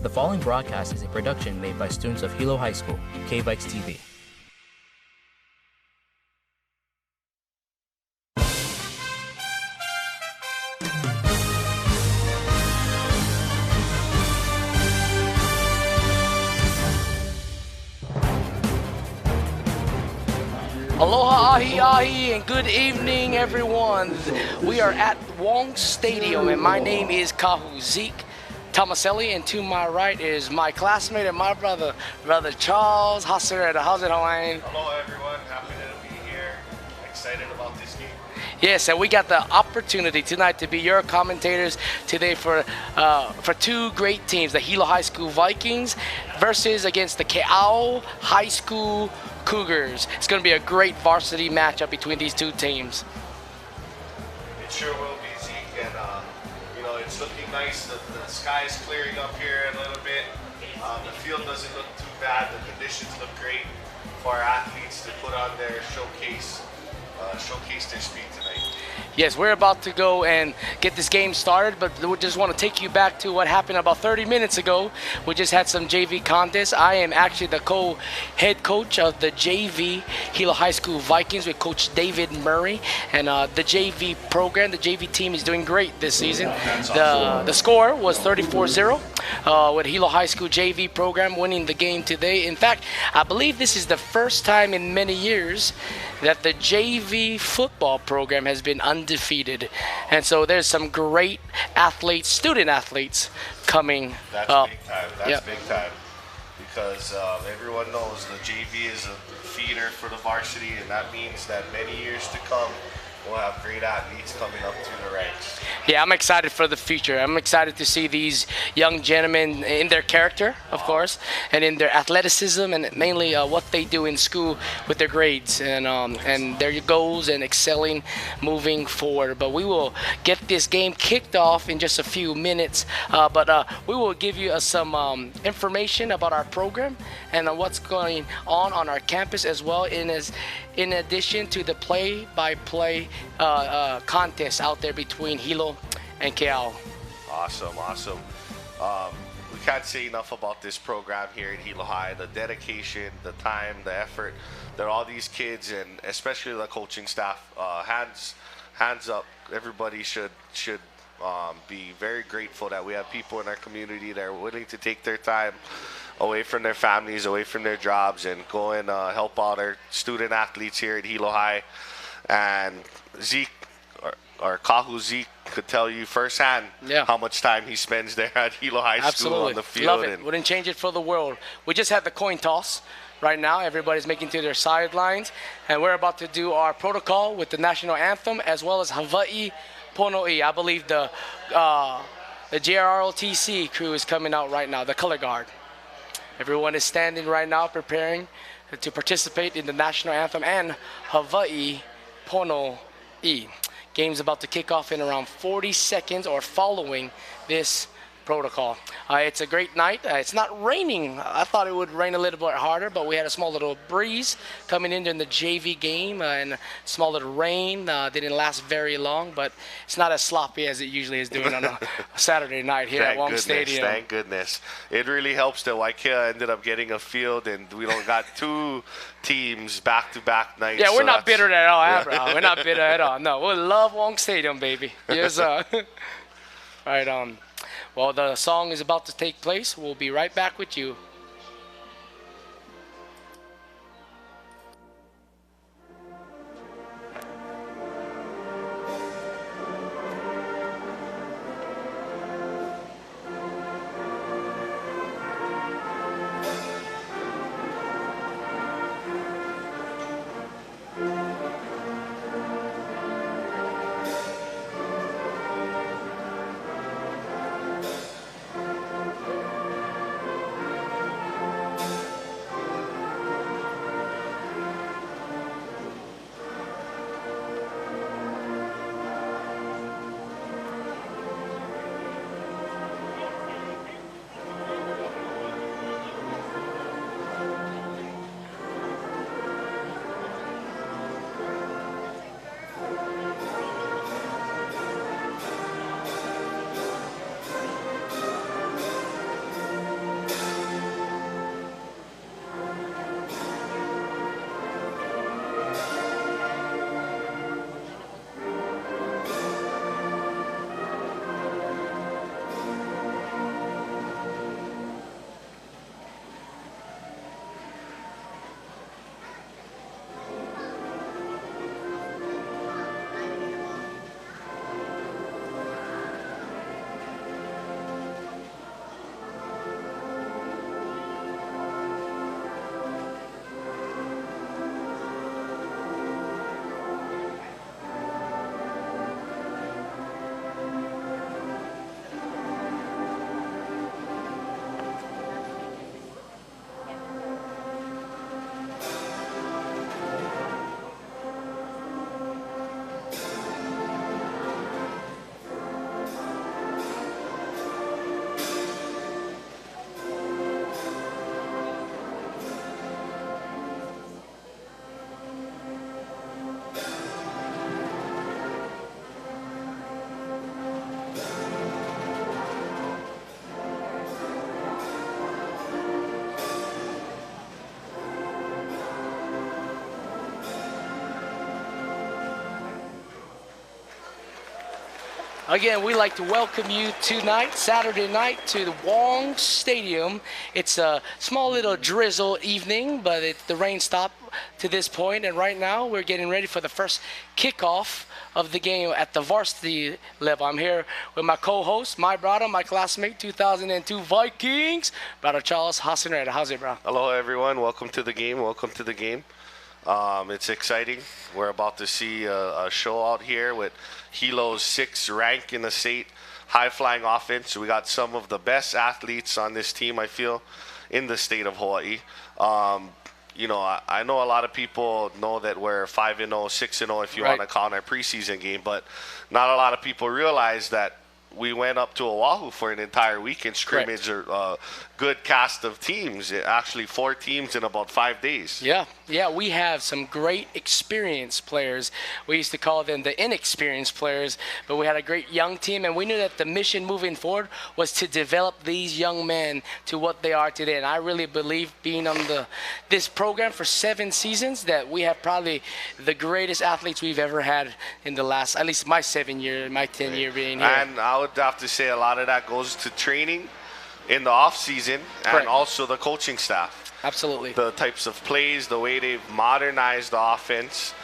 The following broadcast is a production made by students of Hilo High School, K-Vikes TV. Aloha, ahi, ahi, and good evening, everyone. We are at Wong Stadium, and my name is Keaau Zeke Tomaselli, and to my right is my classmate and my brother Charles Hasser. How's it, Hawaiian? Hello, everyone. Happy to be here. Excited about this game. Yes, and we got the opportunity tonight to be your commentators today for two great teams, the Hilo High School Vikings versus against the Keaau High School Cougars. It's going to be a great varsity matchup between these two teams. It sure will be, Zeke, and it's looking nice. The sky is clearing up here a little bit. The field doesn't look too bad. The conditions look great for our athletes to put on their showcase their speed tonight. Yes, we're about to go and get this game started, but we just want to take you back to what happened about 30 minutes ago. We just had some JV contests. I am actually the co-head coach of the JV Hilo High School Vikings with Coach David Murray, and the JV program, the JV team is doing great this season. The score was 34-0 with Hilo High School JV program winning the game today. In fact, I believe this is the first time in many years that the JV football program has been undefeated. And so there's some great athletes, student athletes, coming up. Big time. That's big time. Because everyone knows the JV is a feeder for the varsity, and that means that many years to come, we'll have great athletes coming up through the ranks. Yeah, I'm excited for the future. I'm excited to see these young gentlemen in their character, of course, and in their athleticism, and mainly what they do in school with their grades and their goals and excelling moving forward. But we will get this game kicked off in just a few minutes. But we will give you some information about our program and what's going on our campus as well, in addition to the play-by-play contest out there between Hilo and Keaau. Awesome. We can't say enough about this program here at Hilo High. The dedication, the time, the effort that all these kids, and especially the coaching staff, hands up. Everybody should be very grateful that we have people in our community that are willing to take their time away from their families, away from their jobs, and go and help out our student athletes here at Hilo High. And Zeke, or Keaau Zeke, could tell you firsthand how much time he spends there at Hilo High School on the field. Love it. Wouldn't change it for the world. We just had the coin toss. Right now, everybody's making to their sidelines, and we're about to do our protocol with the national anthem as well as Hawaii Pono'i. I believe the JROTC crew is coming out right now, the color guard. Everyone is standing right now preparing to participate in the national anthem and Hawaii Pono'i. Game's about to kick off in around 40 seconds or following this protocol. It's a great night. It's not raining. I thought it would rain a little bit harder, but we had a small little breeze coming in during the JV game, and small little rain. Didn't last very long, but it's not as sloppy as it usually is doing on a Saturday night here at Wong Stadium. Thank goodness. It really helps that Keaau ended up getting a field, and we don't got two teams back-to-back nights. Yeah, we're not bitter at all, bro. We're not bitter at all. No, we love Wong Stadium, baby. Yes, All right, well, the song is about to take place. We'll be right back with you. Again, we'd like to welcome you tonight, Saturday night, to the Wong Stadium. It's a small little drizzle evening, but the rain stopped to this point, and right now we're getting ready for the first kickoff of the game at the varsity level. I'm here with my co-host, my brother, my classmate, 2002 Vikings, brother Charles Hassenreda. How's it, bro? Hello, everyone. Welcome to the game. Welcome to the game. It's exciting. We're about to see a show out here with Hilo's 6th rank in the state, high-flying offense. We got some of the best athletes on this team, I feel, in the state of Hawaii. You know, I know a lot of people know that we're 5-0, 6-0 if you want to count our preseason game, but not a lot of people realize that we went up to Oahu for an entire weekend scrimmage, or good cast of teams. Actually, 4 teams in about 5 days. Yeah, we have some great experienced players. We used to call them the inexperienced players, but we had a great young team, and we knew that the mission moving forward was to develop these young men to what they are today. And I really believe, being on this program for 7 seasons, that we have probably the greatest athletes we've ever had in the last, at least my 7 year, my 10 year being here. And I would have to say a lot of that goes to training in the off season, and also the coaching staff. Absolutely. The types of plays, the way they've modernized the offense.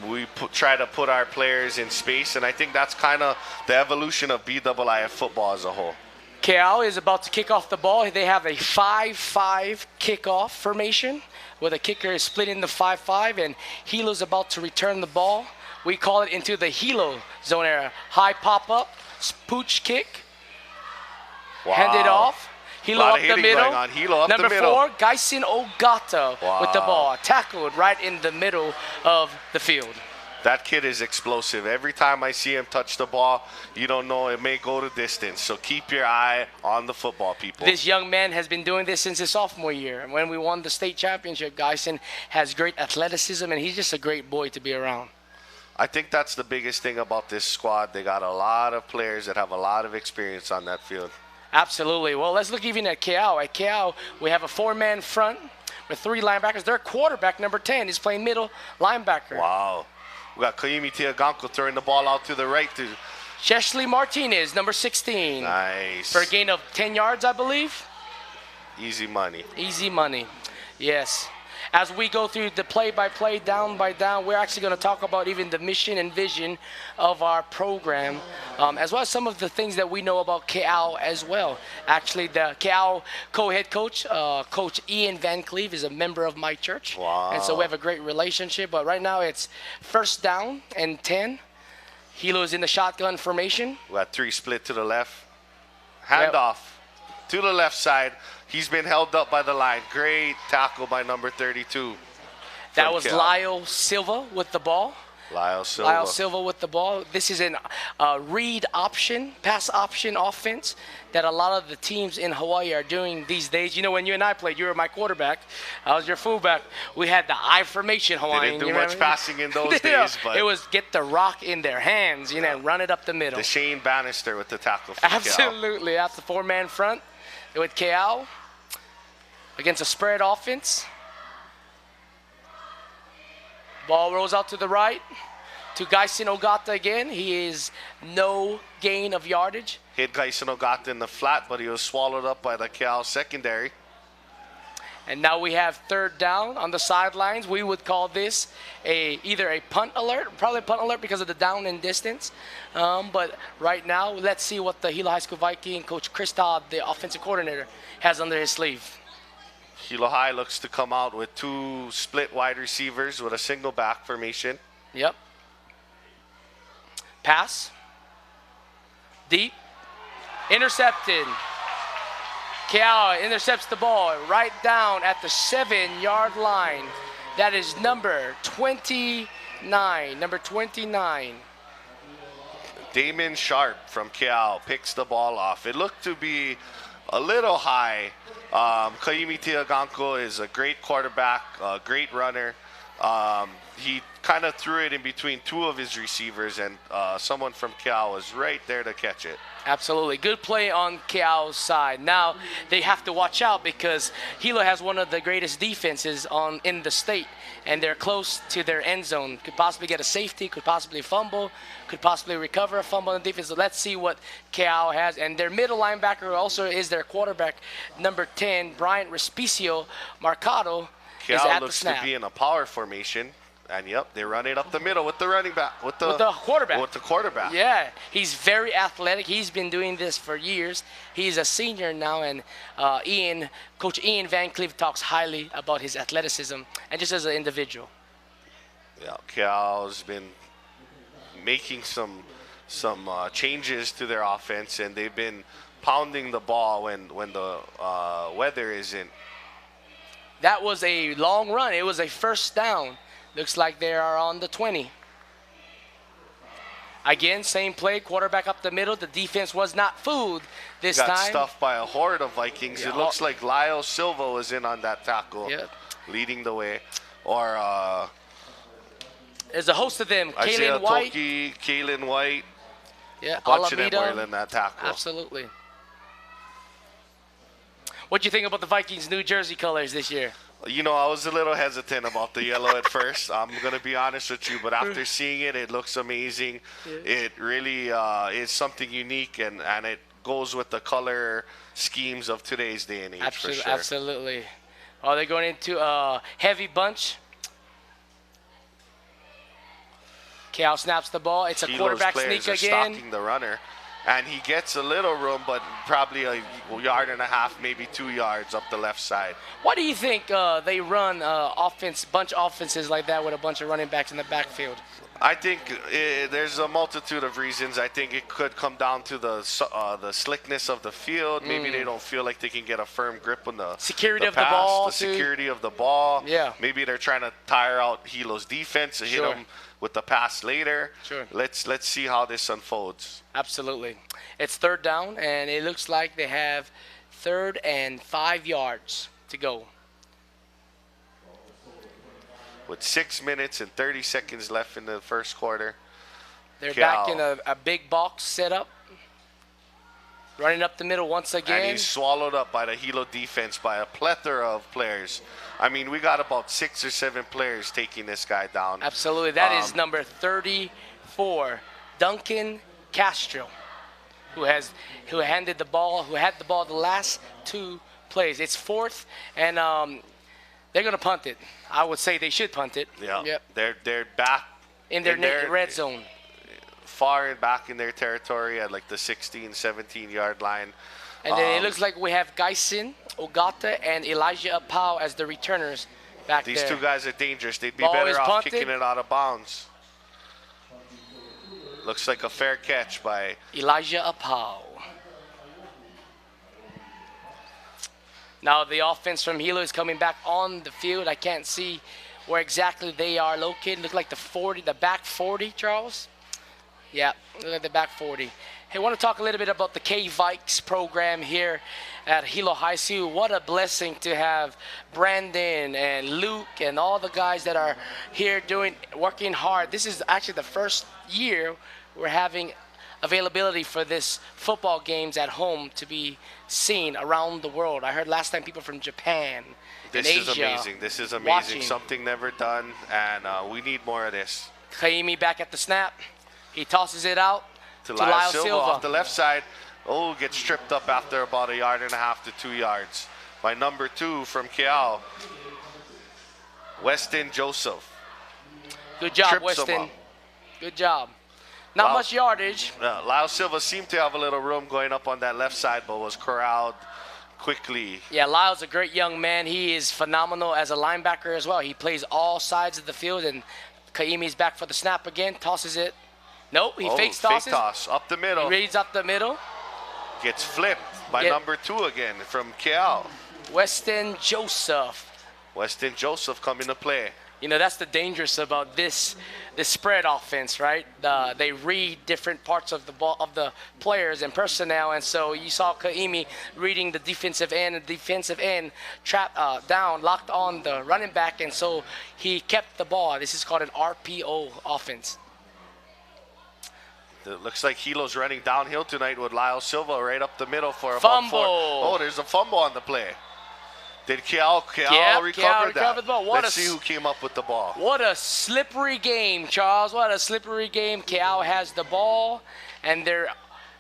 We try to put our players in space, and I think that's kind of the evolution of BIIF football as a whole. Keaau is about to kick off the ball. They have a 5-5 kickoff formation where the kicker is split into 5-5, and Hilo's about to return the ball. We call it into the Hilo zone area. High pop-up, pooch kick. Wow. Hand it off. Hilo up the middle. Hilo up Number the middle. 4, Gaisen Ogata with the ball. Tackled right in the middle of the field. That kid is explosive. Every time I see him touch the ball, you don't know, it may go the distance. So keep your eye on the football, people. This young man has been doing this since his sophomore year. And when we won the state championship, Gaisen has great athleticism, and he's just a great boy to be around. I think that's the biggest thing about this squad. They got a lot of players that have a lot of experience on that field. Absolutely. Well, let's look even at Keaau. At Keaau, we have a 4-man front with 3 linebackers. Their quarterback, number 10, is playing middle linebacker. Wow. We got Keaau Tiaganko throwing the ball out to the right to Wesley Martinez, number 16. Nice. For a gain of 10 yards, I believe. Easy money. Easy money. Yes. As we go through the play-by-play, down by down, we're actually going to talk about even the mission and vision of our program, as well as some of the things that we know about Keaau as well. Actually, the Keaau co-head coach, Coach Ian Van Cleve, is a member of my church. Wow. And so we have a great relationship. But right now it's 1st down and 10. Hilo's in the shotgun formation. We got 3 split to the left. Handoff to the left side. He's been held up by the line. Great tackle by number 32. That was Lyle Silva with the ball. Lyle Silva with the ball. This is a read option, pass option offense that a lot of the teams in Hawaii are doing these days. You know, when you and I played, you were my quarterback. I was your fullback. We had the I formation Hawaiian. They didn't do much passing in those days, but it was get the rock in their hands, you know, and run it up the middle. The Shane Bannister with the tackle for Absolutely. Keaau. That's the 4-man front with Keaau against a spread offense. Ball rolls out to the right to Gaisen Ogata again. He is no gain of yardage. Hit Gaisen Ogata in the flat, but he was swallowed up by the Keaau secondary. And now we have 3rd down on the sidelines. We would call this either a punt alert, probably a punt alert because of the down and distance. But right now, let's see what the Hilo High School Viking coach Chris Todd, the offensive coordinator, has under his sleeve. Hilo High looks to come out with 2 split wide receivers with a single back formation. Yep. Pass. Deep. Intercepted. Keaau intercepts the ball right down at the 7-yard line. That is number 29. Number 29. Damon Sharp from Keaau picks the ball off. It looked to be a little high. Keaau Tiaganko is a great quarterback, a great runner. He kind of threw it in between two of his receivers, and someone from Keaau was right there to catch it. Absolutely. Good play on Keao's side. Now they have to watch out because Hilo has one of the greatest defenses in the state, and they're close to their end zone. Could possibly get a safety, could possibly fumble, could possibly recover a fumble on the defense. So let's see what Keaau has. And their middle linebacker also is their quarterback, number 10, Bryant Respicio Marcado. Keaau looks to be in a power formation. And yep, they run it up the middle with the running back, with the quarterback. With the quarterback. Yeah, he's very athletic. He's been doing this for years. He's a senior now, and Coach Ian Van Cleve talks highly about his athleticism and just as an individual. Yeah, Keaau's been making some changes to their offense, and they've been pounding the ball when the weather isn't. That was a long run. It was a first down. Looks like they are on the 20. Again, same play, quarterback up the middle. The defense was not fooled this time. Got stuffed by a horde of Vikings. Yeah. It looks like Lyle Silva was in on that tackle, leading the way. Or there's a host of them. Kalen White. Yeah, a bunch of them were in that tackle. Absolutely. What do you think about the Vikings' New Jersey colors this year? You know, I was a little hesitant about the yellow at first. I'm going to be honest with you, but after seeing it, it looks amazing. Yeah. It really is something unique, and it goes with the color schemes of today's day and age, for sure. Absolutely. Oh, they're going into a heavy bunch. Keaau snaps the ball. It's a quarterback sneak again. Stalking the runner. And he gets a little room, but probably a yard and a half, maybe 2 yards up the left side. Why do you think they run bunch offenses like that with a bunch of running backs in the backfield? I think there's a multitude of reasons. I think it could come down to the slickness of the field. Maybe they don't feel like they can get a firm grip on the security of the ball. The security of the ball. Yeah. Maybe they're trying to tire out Hilo's defense and hit him with the pass later. Sure. Let's see how this unfolds. Absolutely. It's third down, and it looks like they have 3rd and 5 yards to go. With 6 minutes and 30 seconds left in the first quarter. They're back in a big box setup. Running up the middle once again. And he's swallowed up by the Hilo defense by a plethora of players. I mean, we got about 6 or 7 players taking this guy down. Absolutely. That is number 34, Duncan Castro, who had the ball the last 2 plays. It's 4th, and they're going to punt it. I would say they should punt it. Yeah. Yep. They're back in their red zone. Far and back in their territory at like the 16, 17-yard line. And then it looks like we have Geisen, Ogata, and Elijah Apau as the returners back there. These 2 guys are dangerous. They'd be better off kicking it out of bounds. Looks like a fair catch by Elijah Apau. Now the offense from Hilo is coming back on the field. I can't see where exactly they are located. Look like the back 40, Charles. Yeah, look at the back 40. Hey, I want to talk a little bit about the K-Vikes program here at Hilo High School. What a blessing to have Brandon and Luke and all the guys that are here working hard. This is actually the first year we're having availability for this football games at home to be seen around the world. I heard last time people from Japan and Asia. This is amazing. This is amazing. Watching. Something never done, and we need more of this. Kaimi back at the snap. He tosses it out to Lyle Silva off the left side. Oh, gets tripped up after about 1.5 yards to 2 yards by number 2 from Keaau, Weston Joseph. Good job, Weston. Good job. Not much yardage. Lyle Silva seemed to have a little room going up on that left side, but was corralled quickly. Yeah, Lyle's a great young man. He is phenomenal as a linebacker as well. He plays all sides of the field, and Kaimi's back for the snap again. Tosses it. Nope, he fakes tosses. Fake toss up the middle. He reads up the middle. Gets flipped by number 2 again from Keaau. Weston Joseph. Weston Joseph coming to play. You know, that's the dangerous about this spread offense, right? They read different parts of the ball of the players and personnel, and so you saw Keaau reading the defensive end, and defensive end trapped down, locked on the running back, and so he kept the ball. This is called an RPO offense. It looks like Hilo's running downhill tonight with Lyle Silva right up the middle for a fumble. Oh, there's a fumble on the play. Did Keaau recover that? Recovered the ball. Let's see who came up with the ball. What a slippery game, Charles. What a slippery game. Keaau has the ball, and they're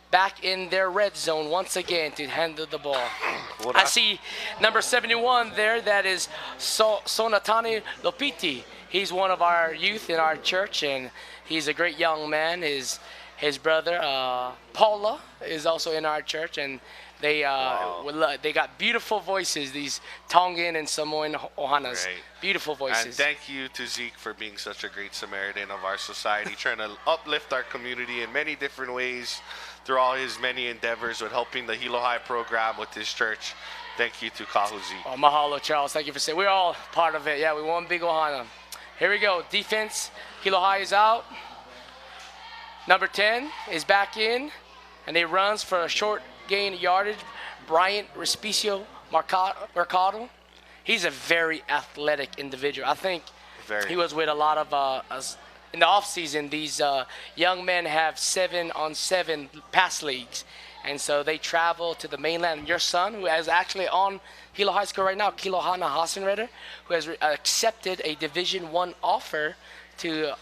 back in their red zone once again to handle the ball. I see number 71 there. That is Sonatani Lopiti. He's one of our youth in our church, and he's a great young man. His brother, Paula, is also in our church, and they got beautiful voices, these Tongan and Samoan Ohanas. Right. Beautiful voices. And thank you to Zeke for being such a great Samaritan of our society, trying to uplift our community in many different ways through all his many endeavors with helping the Hilo High program with his church. Thank you to Keaau Zeke. Oh, mahalo, Charles. Thank you for saying. We're all part of it. Yeah, we want big Ohana. Here we go. Defense. Hilo High is out. Number 10 is back in, and he runs for a short gain yardage. Bryant Respicio Mercado. He's a very athletic individual. I think he was with a lot of in the offseason. These young men have 7-on-7 pass leagues, and so they travel to the mainland. Your son, who is actually on Hilo High School right now, Kilohana Hasenreder, who has accepted a Division I offer to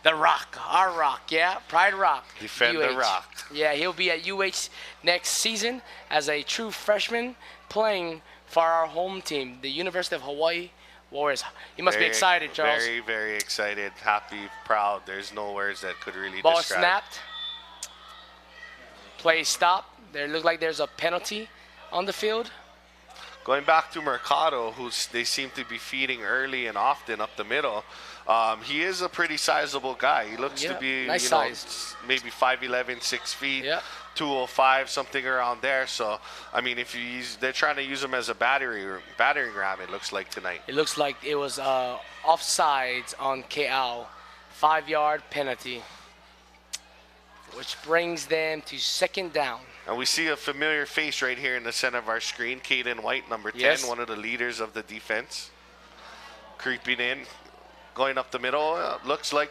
the Rock, our Rock, yeah, Pride Rock. Defend the Rock. Yeah, he'll be at UH next season as a true freshman playing for our home team, the University of Hawaii Warriors. You must be excited, Charles. Very, very excited, happy, proud. There's no words that could really Ball describe. snapped. Play stopped. There looks like there's a penalty on the field. Going back to Mercado, who they seem to be feeding early and often up the middle. He is a pretty sizable guy. He looks to be, nice size. maybe 5'11", 6 feet, Yeah. 205, something around there. So, I mean, if they're trying to use him as a battering ram, it looks like tonight. It looks like it was offsides on Keaau, 5-yard penalty, which brings them to second down. And we see a familiar face right here in the center of our screen, Caden White, number 10, one of the leaders of the defense. Creeping in, going up the middle. Looks like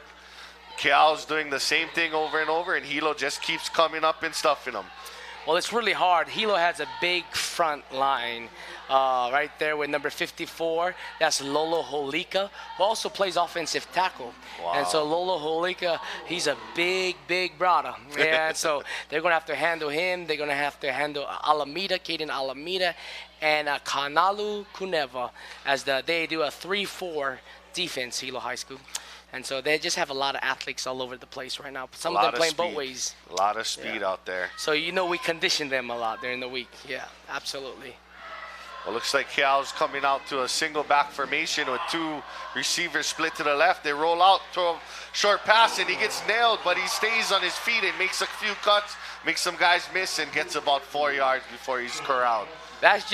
Keaau's doing the same thing over and over, and Hilo just keeps coming up and stuffing them. Well, it's really hard. Hilo has a big front line right there with number 54. That's Lolo Holika, who also plays offensive tackle. Wow. And so Lolo Holika, he's a big, big brother. And so they're going to have to handle him. They're going to have to handle Alameda, Caden Alameda, and Kanalu Kuneva as they do a 3-4 defense, Hilo High School. And so they just have a lot of athletes all over the place right now. Some of them playing both ways. A lot of speed out there. So we condition them a lot during the week. Yeah, absolutely. Well, looks like Keaau's coming out to a single back formation with two receivers split to the left. They roll out to a short pass, and he gets nailed, but he stays on his feet and makes a few cuts, makes some guys miss, and gets about 4 yards before he's corralled. That's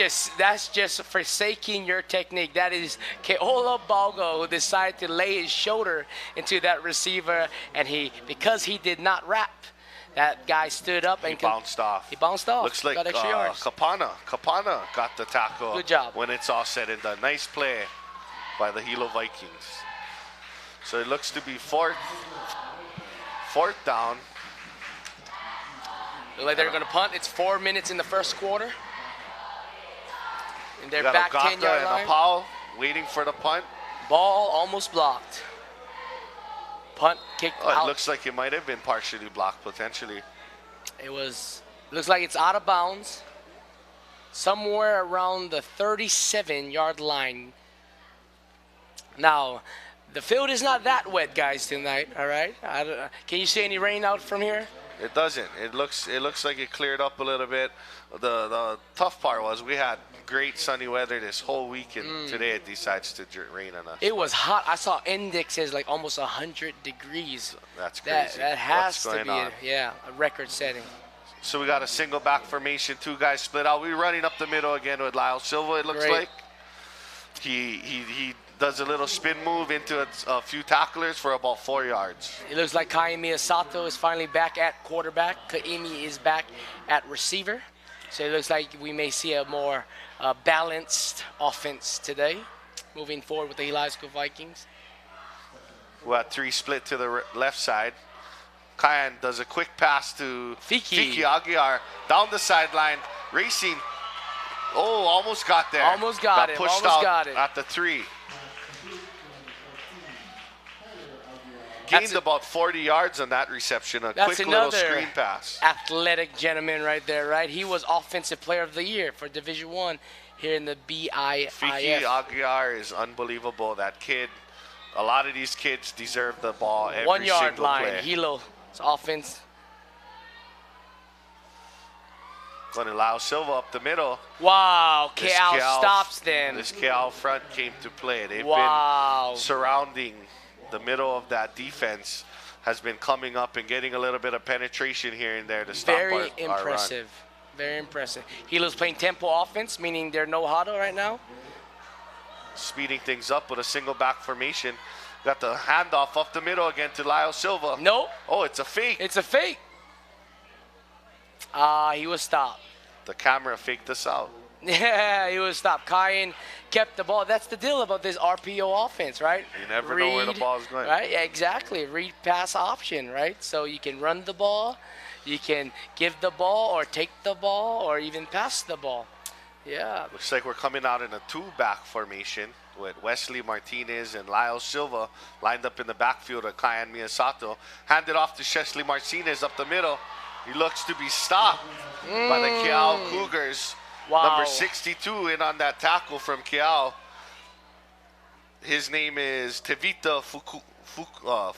just forsaking your technique. That is Keola Balgo who decided to lay his shoulder into that receiver, and because he did not wrap, that guy stood up and bounced off. He bounced off. Looks like got extra yards. Kapana got the tackle. Good job. When it's all said and done. Nice play by the Hilo Vikings. So it looks to be fourth down. Look like they're going to punt. It's 4 minutes in the first quarter. And they're got back Ogata 10-yard line. and Apau waiting for the punt. Ball almost blocked. Punt kicked out. It looks like it might have been partially blocked potentially. Looks like it's out of bounds. Somewhere around the 37-yard line. Now, the field is not that wet, guys, tonight, all right? Can you see any rain out from here? It doesn't. It looks like it cleared up a little bit. The tough part was we had great sunny weather this whole week, and today it decides to rain on us. It was hot. I saw indexes like almost 100 degrees. That's crazy. That has What's to be going a record setting. So we got a single back formation, two guys split out. We're running up the middle again with Lyle Silva. It looks like he does a little spin move into a few tacklers for about 4 yards. It looks like Keaau Miyasato is finally back at quarterback. Kaimi is back at receiver. So it looks like we may see a more balanced offense today, moving forward with the Hilo High School Vikings. We had 3 split to the left side. Keaau does a quick pass to Fiki Aguiar down the sideline, racing. Oh, almost got there. Almost got it. Pushed Almost out got it. at the 3. Gained about 40 yards on that reception. A quick little screen pass. Athletic gentleman right there, right? He was Offensive Player of the Year for Division I here in the BIIF. Fiki Aguiar is unbelievable. That kid, a lot of these kids deserve the ball every 1 yard single line. play. Hilo's offense. Going to allow Silva up the middle. Wow, Keaau stops them. This Keaau front came to play. They've Wow. been surrounding the middle of that defense, has been coming up and getting a little bit of penetration here and there to stop our run. Very impressive. Very impressive. Hilo's playing tempo offense, meaning they're no huddle right now. Speeding things up with a single back formation. Got the handoff up the middle again to Lyle Silva. Nope. Oh, it's a fake. It's a fake. He was stopped. The camera faked us out. Yeah, he was stopped. Keaau kept the ball. That's the deal about this RPO offense, right? You never know where the ball is going. Right, yeah, exactly. Read pass option, right? So you can run the ball, you can give the ball or take the ball or even pass the ball. Yeah. Looks like we're coming out in a 2-back formation with Wesley Martinez and Lyle Silva lined up in the backfield of Keaau Miyasato. Handed off to Wesley Martinez up the middle. He looks to be stopped by the Keaau Cougars. Wow. Number 62 in on that tackle from Keaau. His name is Tevita Fukufuka.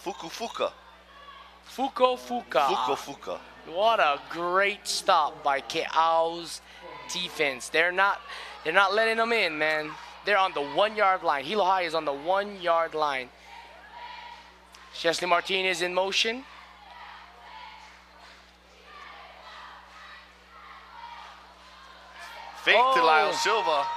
Fukufuka. What a great stop by Keaau's defense. They're not letting them in, man. They're on the 1 yard line. Hilo High is on the 1 yard line. Wesley Martinez in motion. Fake to Lyle Silva.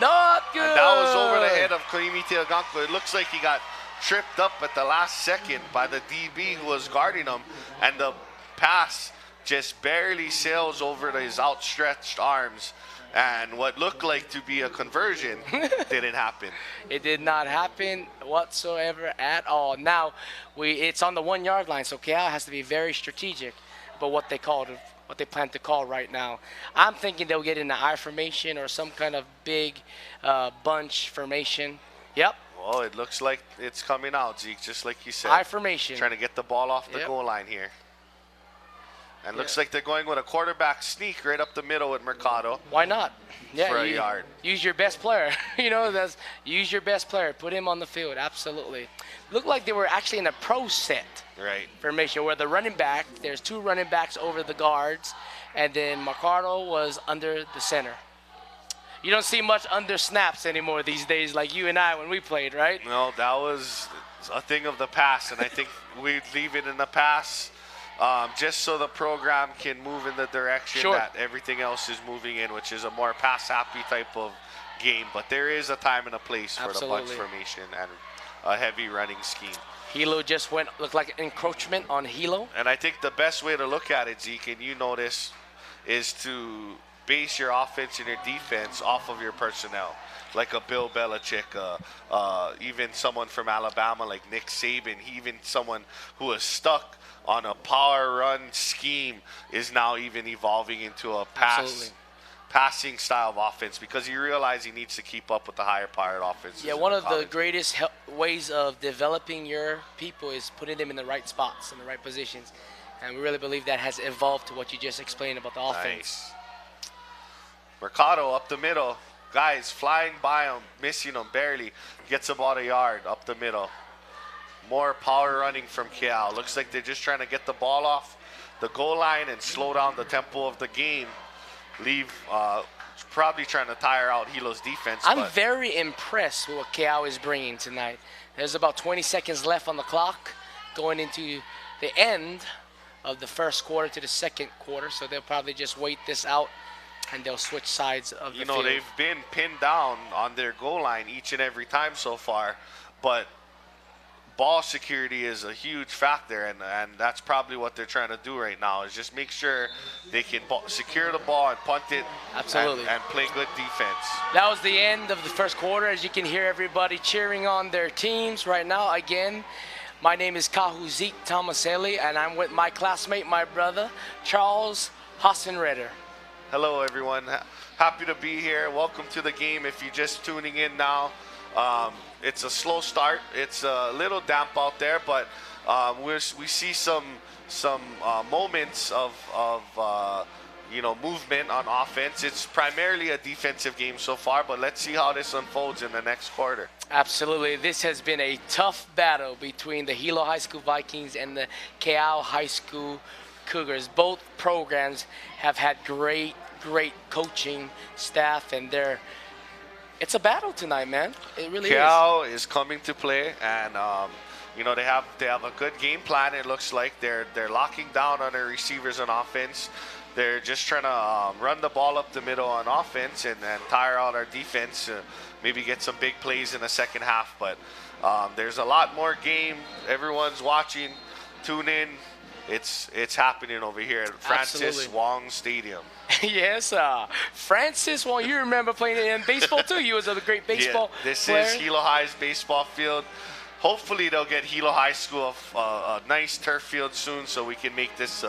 Not good. And that was over the head of Kaimi Teaganko. It looks like he got tripped up at the last second by the DB who was guarding him. And the pass just barely sails over his outstretched arms. And what looked like to be a conversion didn't happen. It did not happen whatsoever at all. Now, it's on the 1 yard line, so Keaau has to be very strategic about what they plan to call right now. I'm thinking they'll get in the I formation or some kind of big bunch formation. Yep. Well, it looks like it's coming out, Zeke, just like you said. I formation. Trying to get the ball off the goal line here. And looks like they're going with a quarterback sneak right up the middle with Mercado. Why not? Yeah, for a yard. Use your best player. Use your best player. Put him on the field. Absolutely. Looked like they were actually in a pro set formation where the running back, there's 2 running backs over the guards, and then Mercado was under the center. You don't see much under snaps anymore these days like you and I when we played, right? No, that was a thing of the past, and I think we leave it in the past just so the program can move in the direction that everything else is moving in, which is a more pass-happy type of game. But there is a time and a place for the bunch formation and a heavy running scheme. Hilo just looked like an encroachment on Hilo. And I think the best way to look at it, Zeke, and you know this, is to base your offense and your defense off of your personnel. Like a Bill Belichick, even someone from Alabama like Nick Saban, even someone who was stuck on a power run scheme is now even evolving into a passing style of offense because he realized he needs to keep up with the higher powered offenses. Yeah, one of the greatest ways of developing your people is putting them in the right spots, in the right positions. And we really believe that has evolved to what you just explained about the offense. Nice. Mercado up the middle. Guys flying by him, missing him barely. Gets about a yard up the middle. More power running from Keaau. Looks like they're just trying to get the ball off the goal line and slow down the tempo of the game. Probably trying to tire out Hilo's defense. I'm very impressed with what Keaau is bringing tonight. There's about 20 seconds left on the clock going into the end of the first quarter to the second quarter, so they'll probably just wait this out and they'll switch sides of the You know, field. they've been pinned down on their goal line each and every time so far, but ball security is a huge factor, and that's probably what they're trying to do right now is just make sure they can secure the ball and punt it. Absolutely. And play good defense. That was the end of the first quarter. As you can hear everybody cheering on their teams right now. Again, my name is Keaau Zeke Tomaselli, and I'm with my classmate, my brother, Charles Hassenredder. Hello, everyone. Happy to be here. Welcome to the game. If you're just tuning in now, it's a slow start. It's a little damp out there, but we see some moments of movement on offense. It's primarily a defensive game so far, but let's see how this unfolds in the next quarter. Absolutely. This has been a tough battle between the Hilo High School Vikings and the Keaau High School Cougars. Both programs have had great coaching staff, and it's a battle tonight, man. It really Keaau is coming to play, and they have a good game plan. It looks like they're locking down on their receivers on offense. They're just trying to run the ball up the middle on offense and tire out our defense. Maybe get some big plays in the second half. But there's a lot more game. Everyone's watching. Tune in. It's happening over here at Francis Absolutely. Wong Stadium. Yes, Francis Wong. You remember playing in baseball too. You was a great baseball player. This is Hilo High's baseball field. Hopefully they'll get Hilo High School a nice turf field soon, so we can make this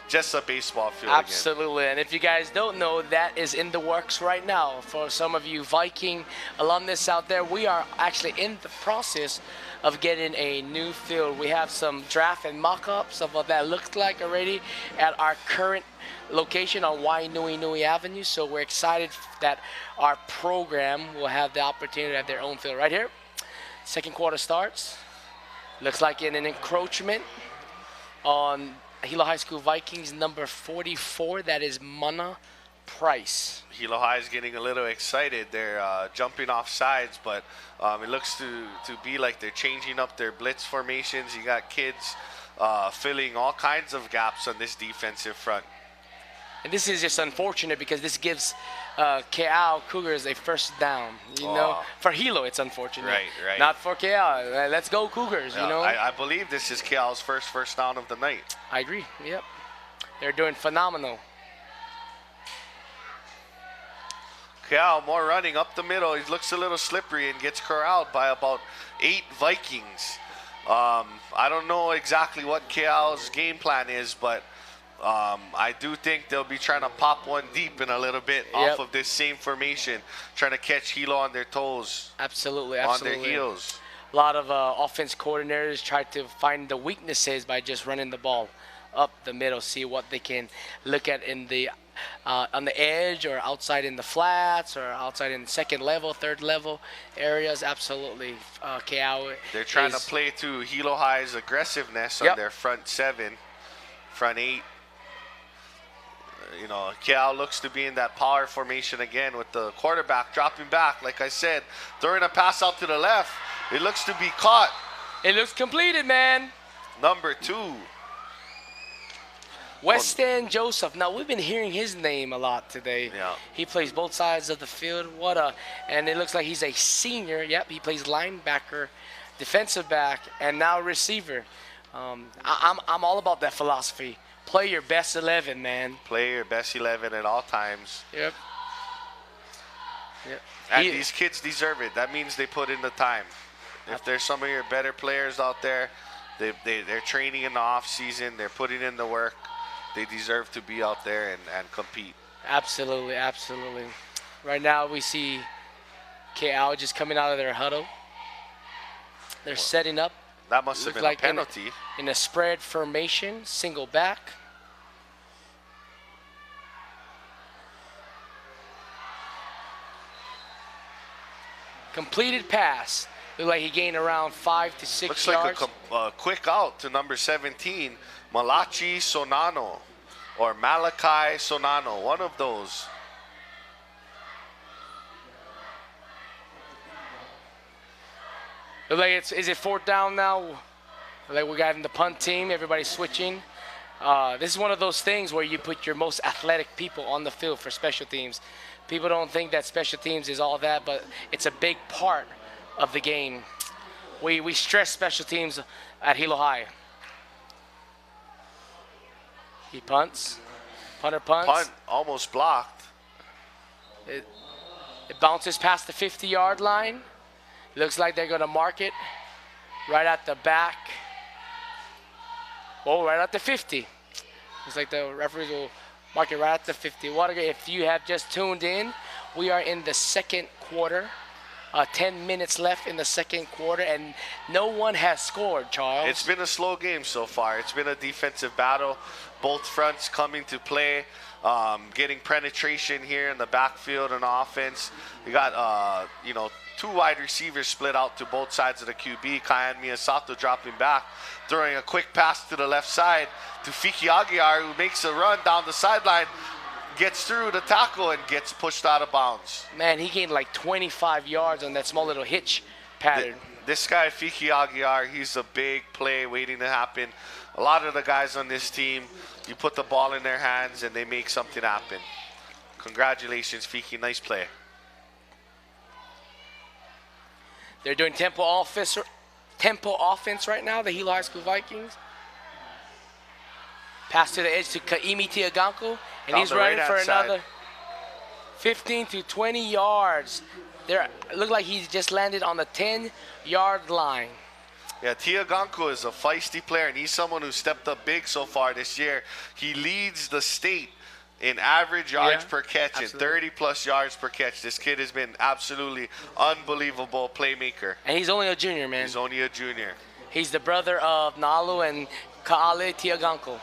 just a baseball field Absolutely. again. And if you guys don't know, that is in the works right now. For some of you Viking alumnus out there, we are actually in the process of getting a new field. We have some draft and mock-ups of what that looks like already at our current location on Wainui Avenue. So we're excited that our program will have the opportunity to have their own field right here. Second quarter starts. Looks like an encroachment on Hilo High School Vikings number 44. That is Mana Price. Hilo High is getting a little excited. They're jumping off sides, but it looks to be like they're changing up their blitz formations. You got kids filling all kinds of gaps on this defensive front. And this is just unfortunate because this gives Keaau Cougars a first down. You know, for Hilo it's unfortunate. Right. Not for Keaau. Let's go Cougars. You know. I believe this is Keaau's first down of the night. I agree. Yep. They're doing phenomenal. Keaau more running up the middle. He looks a little slippery and gets corralled by about 8 Vikings. I don't know exactly what Keaau's game plan is, but I do think they'll be trying to pop one deep in a little bit off of this same formation, trying to catch Hilo on their toes. Absolutely. On their heels. A lot of offense coordinators try to find the weaknesses by just running the ball up the middle, see what they can look at in the on the edge or outside in the flats or outside in second level, third level areas. Absolutely. Keaau. They're trying to play to Hilo High's aggressiveness on their front 7, front 8. Keaau looks to be in that power formation again with the quarterback dropping back. Like I said, throwing a pass out to the left. It looks to be caught. It looks completed, man. Number 2. Weston Joseph. Now, we've been hearing his name a lot today. Yeah. He plays both sides of the field. And it looks like he's a senior. Yep, he plays linebacker, defensive back, and now receiver. I'm all about that philosophy. Play your best 11, man. Play your best 11 at all times. Yep. And these kids deserve it. That means they put in the time. If there's some of your better players out there, they're training in the off season. They're putting in the work. They deserve to be out there and compete. Absolutely. Right now we see Keaau just coming out of their huddle. They're setting up. That must have been a penalty. In a spread formation, single back. Completed pass. Looked like he gained around 5 to 6 yards. Looks like a quick out to number 17, Malachi Sonano, or Malachi Sonano, one of those. Look like is it 4th down now? Like we got in the punt team, everybody's switching. This is one of those things where you put your most athletic people on the field for special teams. People don't think that special teams is all that, but it's a big part of the game. We stress special teams at Hilo High. He punts. Punter punts. Punt almost blocked. It bounces past the 50-yard line. Looks like they're going to mark it right at the back. Oh, right at the 50. Looks like the referees will mark it right at the 50. If you have just tuned in, we are in the second quarter. 10 minutes left in the second quarter, and no one has scored, Charles. It's been a slow game so far. It's been a defensive battle. Both fronts coming to play, getting penetration here in the backfield and offense. We got, two wide receivers split out to both sides of the QB. Keaau Miyasato dropping back, throwing a quick pass to the left side to Keaau, who makes a run down the sideline, gets through the tackle and gets pushed out of bounds. Man, he gained like 25 yards on that small little hitch pattern. This guy, Keaau, he's a big play waiting to happen. A lot of the guys on this team, you put the ball in their hands and they make something happen. Congratulations, Fiki. Nice play. They're doing tempo offense right now, the Hilo High School Vikings. Pass to the edge to Kaimi Tiaganko, and he's running for another 15 to 20 yards. Look like he's just landed on the 10-yard line. Yeah, Tiaganko is a feisty player, and he's someone who stepped up big so far this year. He leads the state in average yards per catch and 30-plus yards per catch. This kid has been absolutely unbelievable playmaker. And he's only a junior, man. He's only a junior. He's the brother of Nalu and Kaale Tiaganko.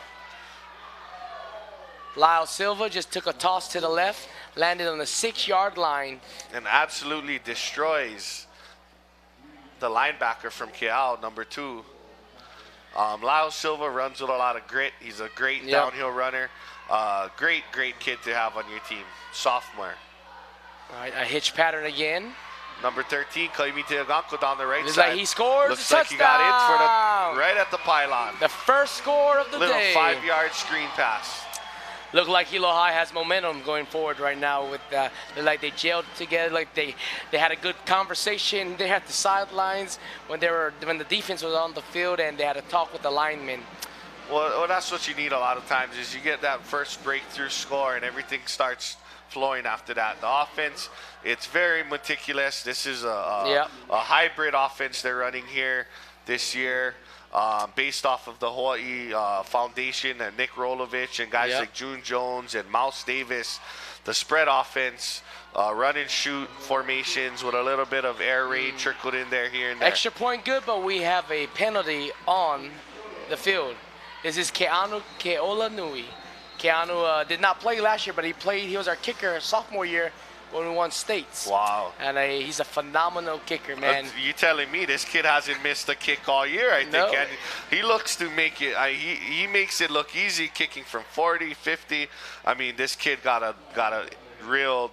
Lyle Silva just took a toss to the left, landed on the 6-yard line. And absolutely destroys the linebacker from Keaau, number 2. Lyle Silva runs with a lot of grit. He's a great downhill runner. Great kid to have on your team. Sophomore. All right, a hitch pattern again. Number 13, Kaimi Tiaganko down the right Looks side. like he scores. Looks like he got in for right at the pylon. The first score of the day. Little 5-yard screen pass. Look like Hilo High has momentum going forward right now. With like they gelled together, like they had a good conversation. They had the sidelines when the defense was on the field, and they had a talk with the linemen. Well, that's what you need a lot of times is you get that first breakthrough score, and everything starts flowing after that. The offense, it's very meticulous. This is a hybrid offense they're running here this year. Based off of the Hawaii Foundation and Nick Rolovich and guys like June Jones and Mouse Davis. The spread offense, run and shoot formations with a little bit of air raid trickled in there here and there. Extra point good, but we have a penalty on the field. This is Keanu Keolanui. Keanu did not play last year, but he was our kicker sophomore year when we won states. Wow. And he's a phenomenal kicker, man. You telling me this kid hasn't missed a kick all year, I think. No. And he looks to make it, he makes it look easy kicking from 40, 50. I mean, this kid got a real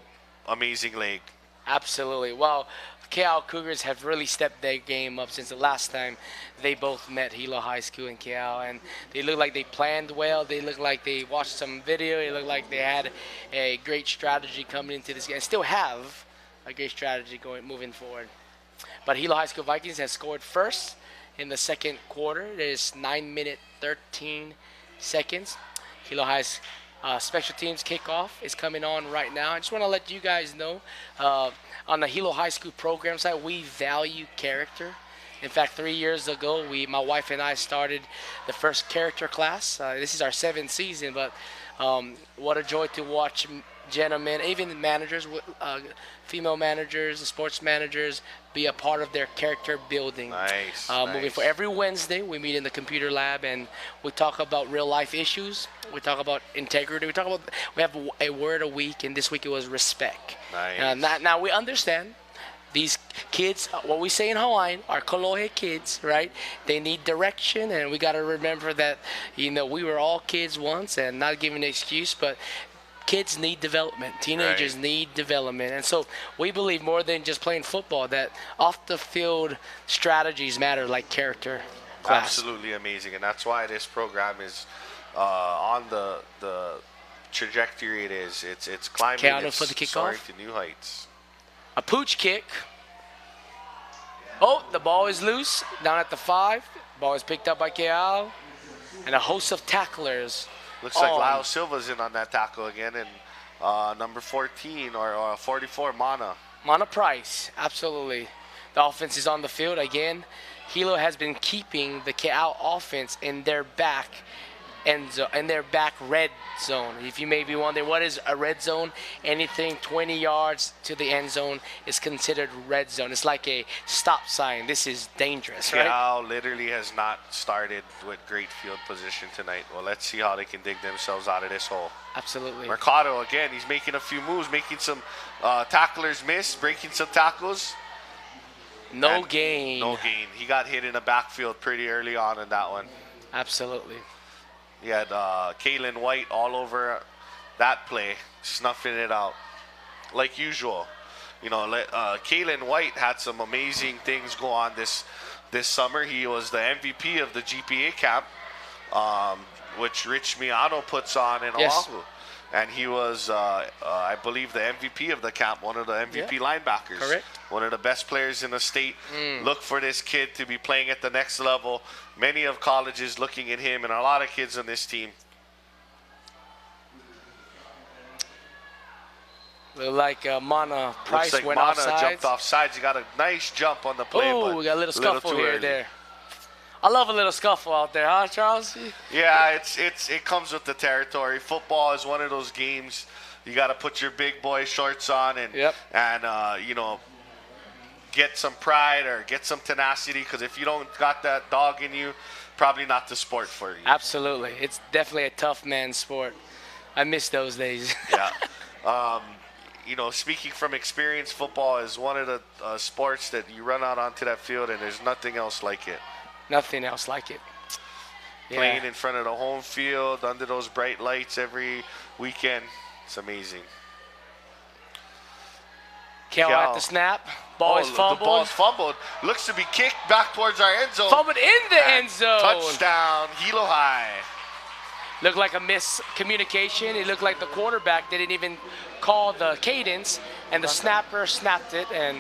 amazing leg. Absolutely. Well, Keaau Cougars have really stepped their game up since the last time they both met Hilo High School in Keaau, and they look like they planned well. They look like they watched some video. They look like they had a great strategy coming into this game. Still have a great strategy moving forward. But Hilo High School Vikings has scored first in the second quarter. It is 9 minutes 13 seconds. Hilo High's special teams kickoff is coming on right now. I just want to let you guys know, on the Hilo High School program side, we value character. In fact, 3 years ago, my wife and I started the first character class. This is our 7th season, but what a joy to watch gentlemen, even managers, female managers, sports managers, be a part of their character building. Nice. Moving for every Wednesday, we meet in the computer lab and we talk about real life issues. We talk about integrity. We have a word a week, and this week it was respect. Nice. Now we understand these kids, what we say in Hawaiian, are kolohe kids, right? They need direction, and we got to remember that, we were all kids once, and not giving an excuse, but kids need development. Teenagers need development. And so we believe more than just playing football that off the field strategies matter, like character class. Absolutely amazing. And that's why this program is on the trajectory it is. It's climbing. Keaau It's for the soaring kickoff. to new heights. A pooch kick. Oh, the ball is loose down at the 5. Ball is picked up by Keaau. And a host of tacklers. Looks like Lyle Silva's in on that tackle again, and number 14 or 44, Mana. Mana Price, absolutely. The offense is on the field again. Hilo has been keeping the Keaau offense in their back red zone. If you may be wondering, what is a red zone? Anything 20 yards to the end zone is considered red zone. It's like a stop sign. This is dangerous, right? Keaau literally has not started with great field position tonight. Well, let's see how they can dig themselves out of this hole. Absolutely. Mercado, again, he's making a few moves, making some tacklers miss, breaking some tackles. No gain. No gain. He got hit in the backfield pretty early on in that one. Absolutely. He had Kalen White all over that play, snuffing it out like usual. You know, Kalen White had some amazing things go on this summer. He was the MVP of the GPA camp, which Rich Miano puts on in Oahu. And he was, I believe, the MVP of the camp, one of the MVP linebackers. Correct. One of the best players in the state. Look for this kid to be playing at the next level. Many of colleges looking at him, and a lot of kids on this team. Look like Mana Price Looks like went Mana offsides. jumped off sides. He got a nice jump on the play. Oh, but we got a little scuffle too here early. there. I love a little scuffle out there, huh, Charles? Yeah, it comes with the territory. Football is one of those games you got to put your big boy shorts on and you know, get some pride or get some tenacity, because if you don't got that dog in you, probably not the sport for you. Absolutely. It's definitely a tough man's sport. I miss those days. Yeah. You know, speaking from experience, football is one of the sports that you run out onto that field and there's nothing else like it. Nothing else like it. Playing in front of the home field, under those bright lights every weekend. It's amazing. Keaau at the snap. Ball is fumbled. The ball's fumbled. Looks to be kicked back towards our end zone. Fumbled in the end zone. Touchdown, Hilo High. Looked like a miscommunication. It looked like the quarterback didn't even call the cadence, and the snapper snapped it, and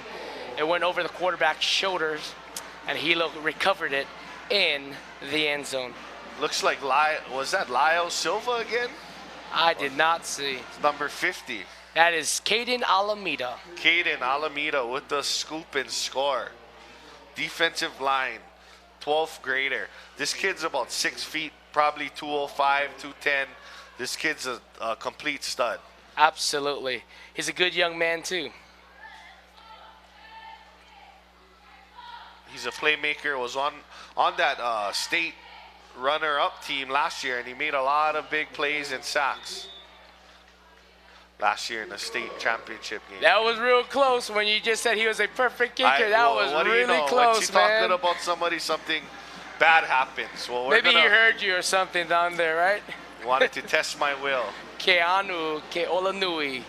it went over the quarterback's shoulders, and Hilo recovered it in the end zone. Looks like was that Lyle Silva again? I did not see. It's number 50. That is Caden Alameda. Caden Alameda with the scoop and score. Defensive line, 12th grader. This kid's about 6 feet, probably 205, 210. This kid's a complete stud. Absolutely. He's a good young man, too. He's a playmaker, was on that state runner-up team last year, and he made a lot of big plays and sacks last year in the state championship game. That was real close when you just said he was a perfect kicker. That was really close, Once you man. talking about somebody, something bad happens. Well, Maybe he heard you or something down there, right? Wanted to test my will. Keolanui.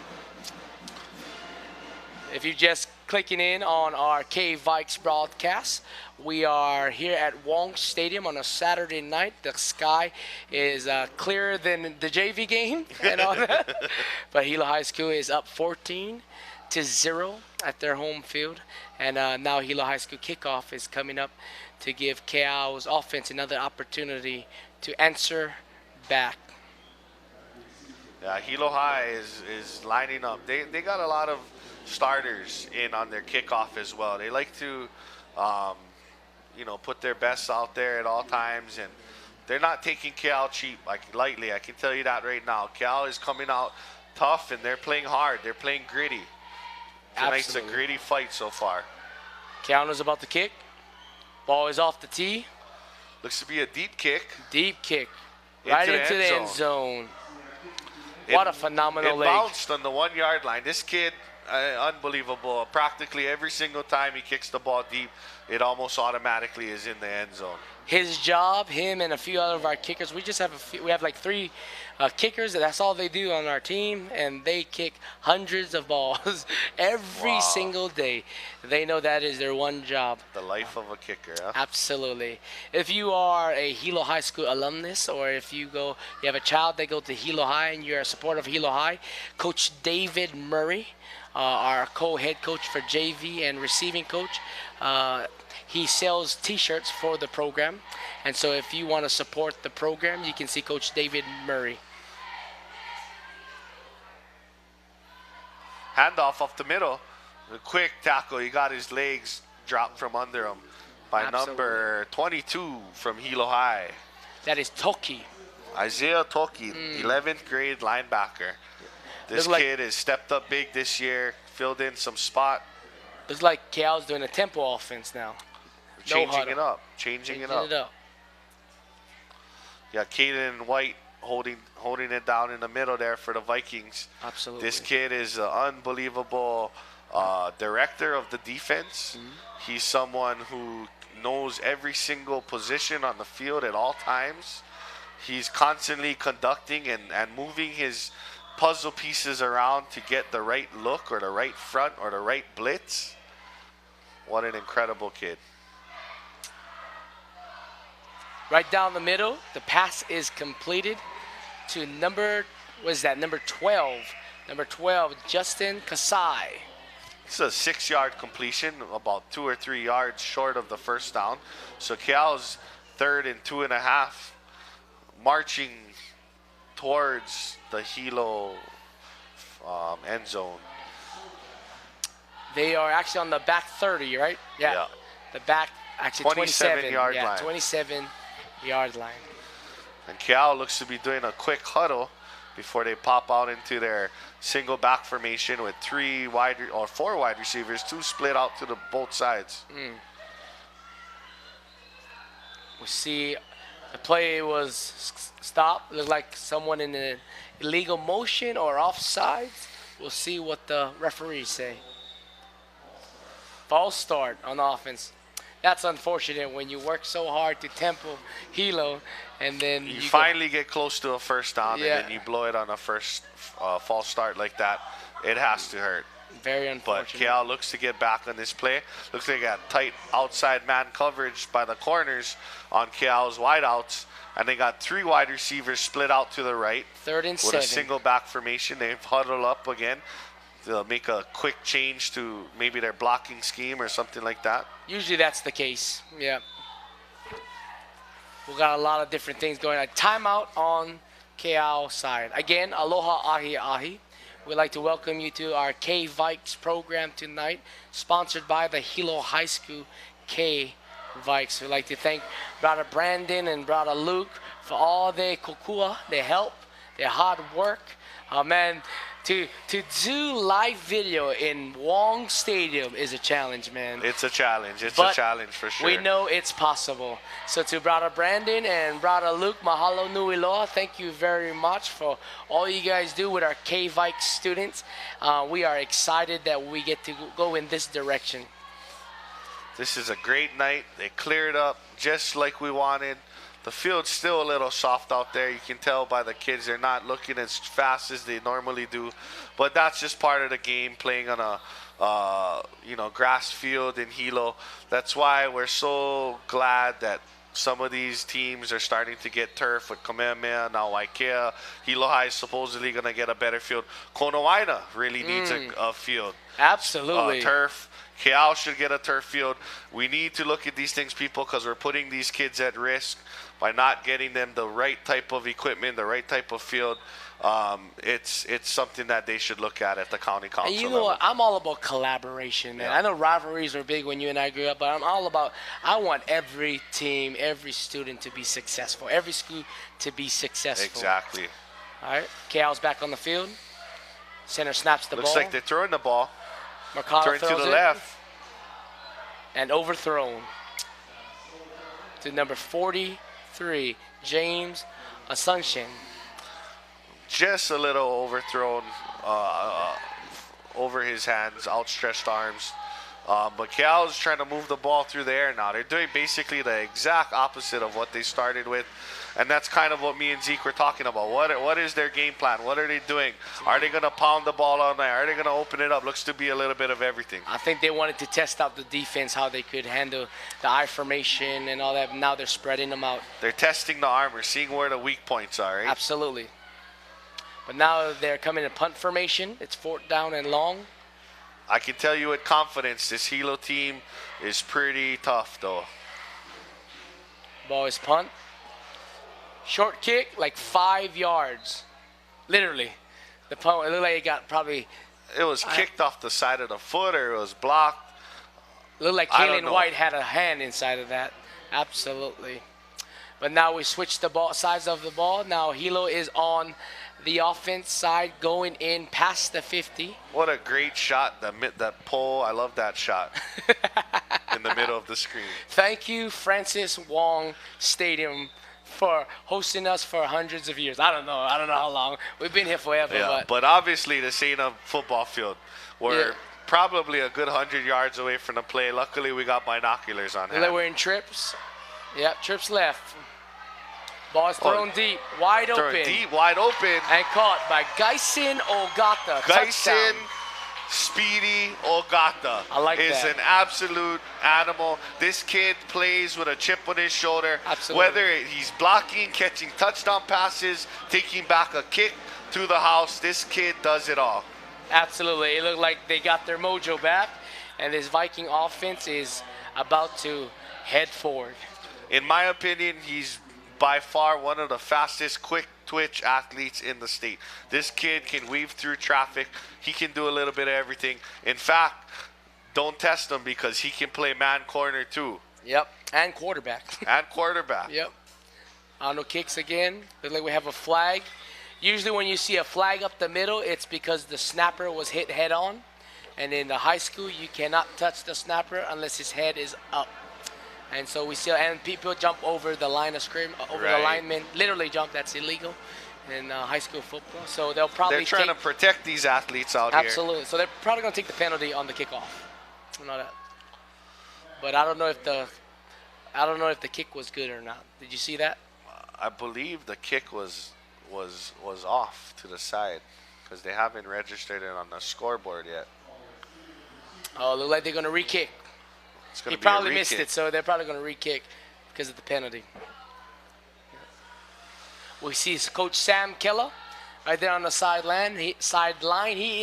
If you're just clicking in on our K-Vikes broadcast, we are here at Wong Stadium on a Saturday night. The sky is clearer than the JV game and all that. But Hilo High School is up 14-0 at their home field. And now Hilo High School kickoff is coming up to give Keao's offense another opportunity to answer back. Yeah, Hilo High is lining up. They got a lot of starters in on their kickoff as well. They like to, put their best out there at all times, and they're not taking Keaau cheap, lightly. I can tell you that right now. Keaau is coming out tough, and they're playing hard. They're playing gritty. Tonight's a gritty fight so far. Keanu's about to kick. Ball is off the tee. Looks to be a deep kick. Deep kick. Right into the end zone. What a phenomenal leg. It bounced on the 1 yard line. This kid Unbelievable. Practically every single time he kicks the ball deep, it almost automatically is in the end zone. His job, him and a few other of our kickers, we have like 3 kickers. That's all they do on our team, and they kick hundreds of balls every single day. They know that is their one job. The life of a kicker, huh? Absolutely. If you are a Hilo High School alumnus, or if you have a child that goes to Hilo High and you're a supporter of Hilo High, Coach David Murray, our co-head coach for JV and receiving coach, he sells T-shirts for the program, and so if you want to support the program, you can see Coach David Murray. Handoff up the middle. The quick tackle. He got his legs dropped from under him by number 22 from Hilo High. That is Toki. Isaiah Toki, 11th grade linebacker. This kid has stepped up big this year, filled in some spot. Looks like Keaau's doing a tempo offense now. Changing it up. Changing it up. Yeah, Caden White holding it down in the middle there for the Vikings. Absolutely. This kid is an unbelievable director of the defense. He's someone who knows every single position on the field at all times. He's constantly conducting and moving his puzzle pieces around to get the right look or the right front or the right blitz. What an incredible kid. Right down the middle, the pass is completed to number 12. Number 12, Justin Kasai. It's a 6-yard completion, about 2 or 3 yards short of the first down. So Keaau's 3rd and 2.5, marching towards the Hilo end zone. They are actually on the back 30, right? Yeah. The back, actually 27-yard line. 27-yard line. And Keaau looks to be doing a quick huddle before they pop out into their single back formation with 4 wide receivers, 2 split out to both sides. We see the play was stopped. Looked like someone in an illegal motion or offside. We'll see what the referees say. False start on offense. That's unfortunate when you work so hard to tempo Hilo, and then you finally get close to a first down, and then you blow it on a first false start like that. It has to hurt. Very unfortunate. But Keaau looks to get back on this play. Looks like they got tight outside man coverage by the corners on Keaau's wideouts, and they got 3 wide receivers split out to the right. 3rd and 7. With a single back formation. They've huddled up again. They'll make a quick change to maybe their blocking scheme or something like that. Usually that's the case, yeah. We got a lot of different things going on. Timeout on Keaau side. Again, aloha ahi ahi. We'd like to welcome you to our K-Vikes program tonight, sponsored by the Hilo High School K-Vikes. We'd like to thank Brother Brandon and Brother Luke for all their kokua, their help, their hard work. Man, to do live video in Wong Stadium is a challenge, man. It's a challenge. It's a challenge for sure. We know it's possible. So to Brother Brandon and Brother Luke, mahalo nui loa. Thank you very much for all you guys do with our K-Vikes students. We are excited that we get to go in this direction. This is a great night. They cleared up just like we wanted. The field's still a little soft out there. You can tell by the kids they're not looking as fast as they normally do. But that's just part of the game, playing on a grass field in Hilo. That's why we're so glad that some of these teams are starting to get turf with Kamehameha, now Waikea. Hilo High is supposedly going to get a better field. Konowaina really needs a field. Absolutely. Turf. Keaau should get a turf field. We need to look at these things, people, because we're putting these kids at risk by not getting them the right type of equipment, the right type of field. It's something that they should look at the county council and you know level. what? I'm all about collaboration, man. Yeah. I know rivalries were big when you and I grew up, but I'm all about, I want every team, every student to be successful, every school to be successful. Exactly. All right, Keaau's back on the field. Center snaps the ball. Looks like they're throwing the ball. Mercado Turn to the left. And overthrown to number 43, James Asuncion. Just a little overthrown over his hands, outstretched arms. But Keaau's trying to move the ball through the air now. They're doing basically the exact opposite of what they started with. And that's kind of what me and Zeke were talking about. What is their game plan? What are they doing? Are they going to pound the ball all night? Are they going to open it up? Looks to be a little bit of everything. I think they wanted to test out the defense, how they could handle the I formation and all that. Now they're spreading them out. They're testing the armor, seeing where the weak points are, right? Absolutely. But now they're coming to punt formation. It's 4th down and long. I can tell you with confidence, this Hilo team is pretty tough, though. Ball is punt. Short kick, like 5 yards. Literally. The punt, it looked like it got probably... It was kicked off the side of the foot, or it was blocked. It looked like Kalen White had a hand inside of that. Absolutely. But now we switch the ball sides of the ball. Now Hilo is on the offense side, going in past the 50. What a great shot, that pole. I love that shot in the middle of the screen. Thank you, Francis Wong Stadium, for hosting us for hundreds of years. I don't know how long. We've been here forever. Yeah, but obviously this ain't a football field. We're probably a good 100 yards away from the play. Luckily, we got binoculars on hand. We're in trips. Yep, trips left. Ball is thrown deep, wide open. Deep, wide open. And caught by Gaisen Ogata. Gaisen Speedy Ogata is an absolute animal. This kid plays with a chip on his shoulder. Absolutely. Whether he's blocking, catching touchdown passes, taking back a kick to the house, this kid does it all. Absolutely. It looked like they got their mojo back, and this Viking offense is about to head forward. In my opinion, he's by far one of the fastest quick twitch athletes in the state. This kid can weave through traffic. He can do a little bit of everything. In fact, don't test him because he can play man corner too. Yep, and quarterback. And quarterback. Yep. On the kicks again. Looks like we have a flag. Usually when you see a flag up the middle, it's because the snapper was hit head on. And in the high school, you cannot touch the snapper unless his head is up. And so we see, and people jump over the line of scrimmage, over the linemen, literally jump. That's illegal in high school football. So they'll probably They're trying to protect these athletes out here. Absolutely. So they're probably going to take the penalty on the kickoff. You know that. But I don't know if the kick was good or not. Did you see that? I believe the kick was off to the side because they haven't registered it on the scoreboard yet. Oh, look like they're going to re-kick. He probably missed it, so they're probably going to re-kick because of the penalty. We see Coach Sam Keller right there on the sideline. He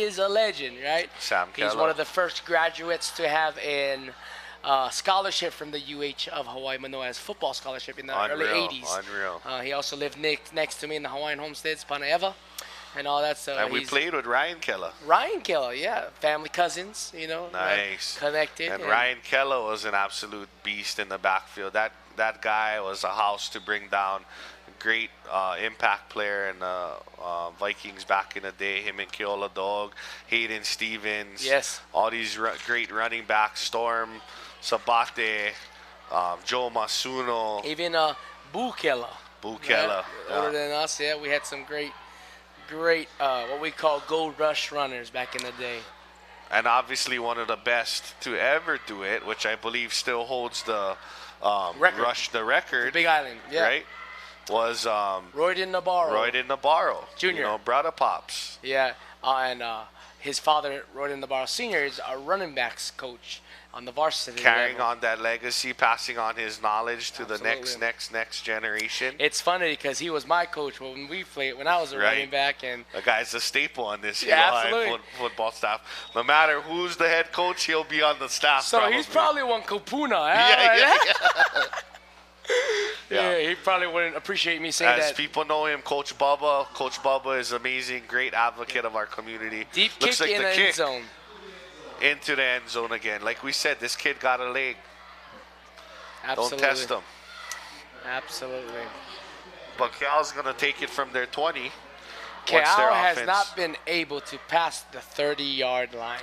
is a legend, right? Sam Keller. He's one of the first graduates to have an scholarship from the UH of Hawaii Manoa as football scholarship in the early 80s. Unreal. He also lived next to me in the Hawaiian homesteads, Panaeva, and all that stuff. And we played with Ryan Keller. Ryan Keller, yeah. Family cousins, you know. Nice. Connected. And Ryan Keller was an absolute beast in the backfield. That guy was a house to bring down. Great impact player in the Vikings back in the day. Him and Keola Dog, Hayden Stevens. Yes. All these great running backs. Storm Sabate, Joe Masuno. Even Boo Keller. Boo Keller. Older than us, yeah. We had some great what we call gold rush runners back in the day. And obviously one of the best to ever do it, which I believe still holds the record. The Big Island, yeah. Right? Was Roydon Navarro. Jr. You know, brother Pops. Yeah, and his father, Roydon Navarro Sr., is a running backs coach on the varsity Carrying level. on that legacy, passing on his knowledge to the next generation. It's funny because he was my coach when we played, when I was a running back. And the guy's a staple on this football staff. No matter who's the head coach, he'll be on the staff. So he's probably one Kopuna. Yeah, he probably wouldn't appreciate me saying that. As people know him, Coach Bubba. Coach Bubba is amazing, great advocate of our community. Deep kick in the end zone. Into the end zone again. Like we said, this kid got a leg. Absolutely. Don't test him. Absolutely. But Keaau's going to take it from their 20. Keaau has not been able to pass the 30-yard line.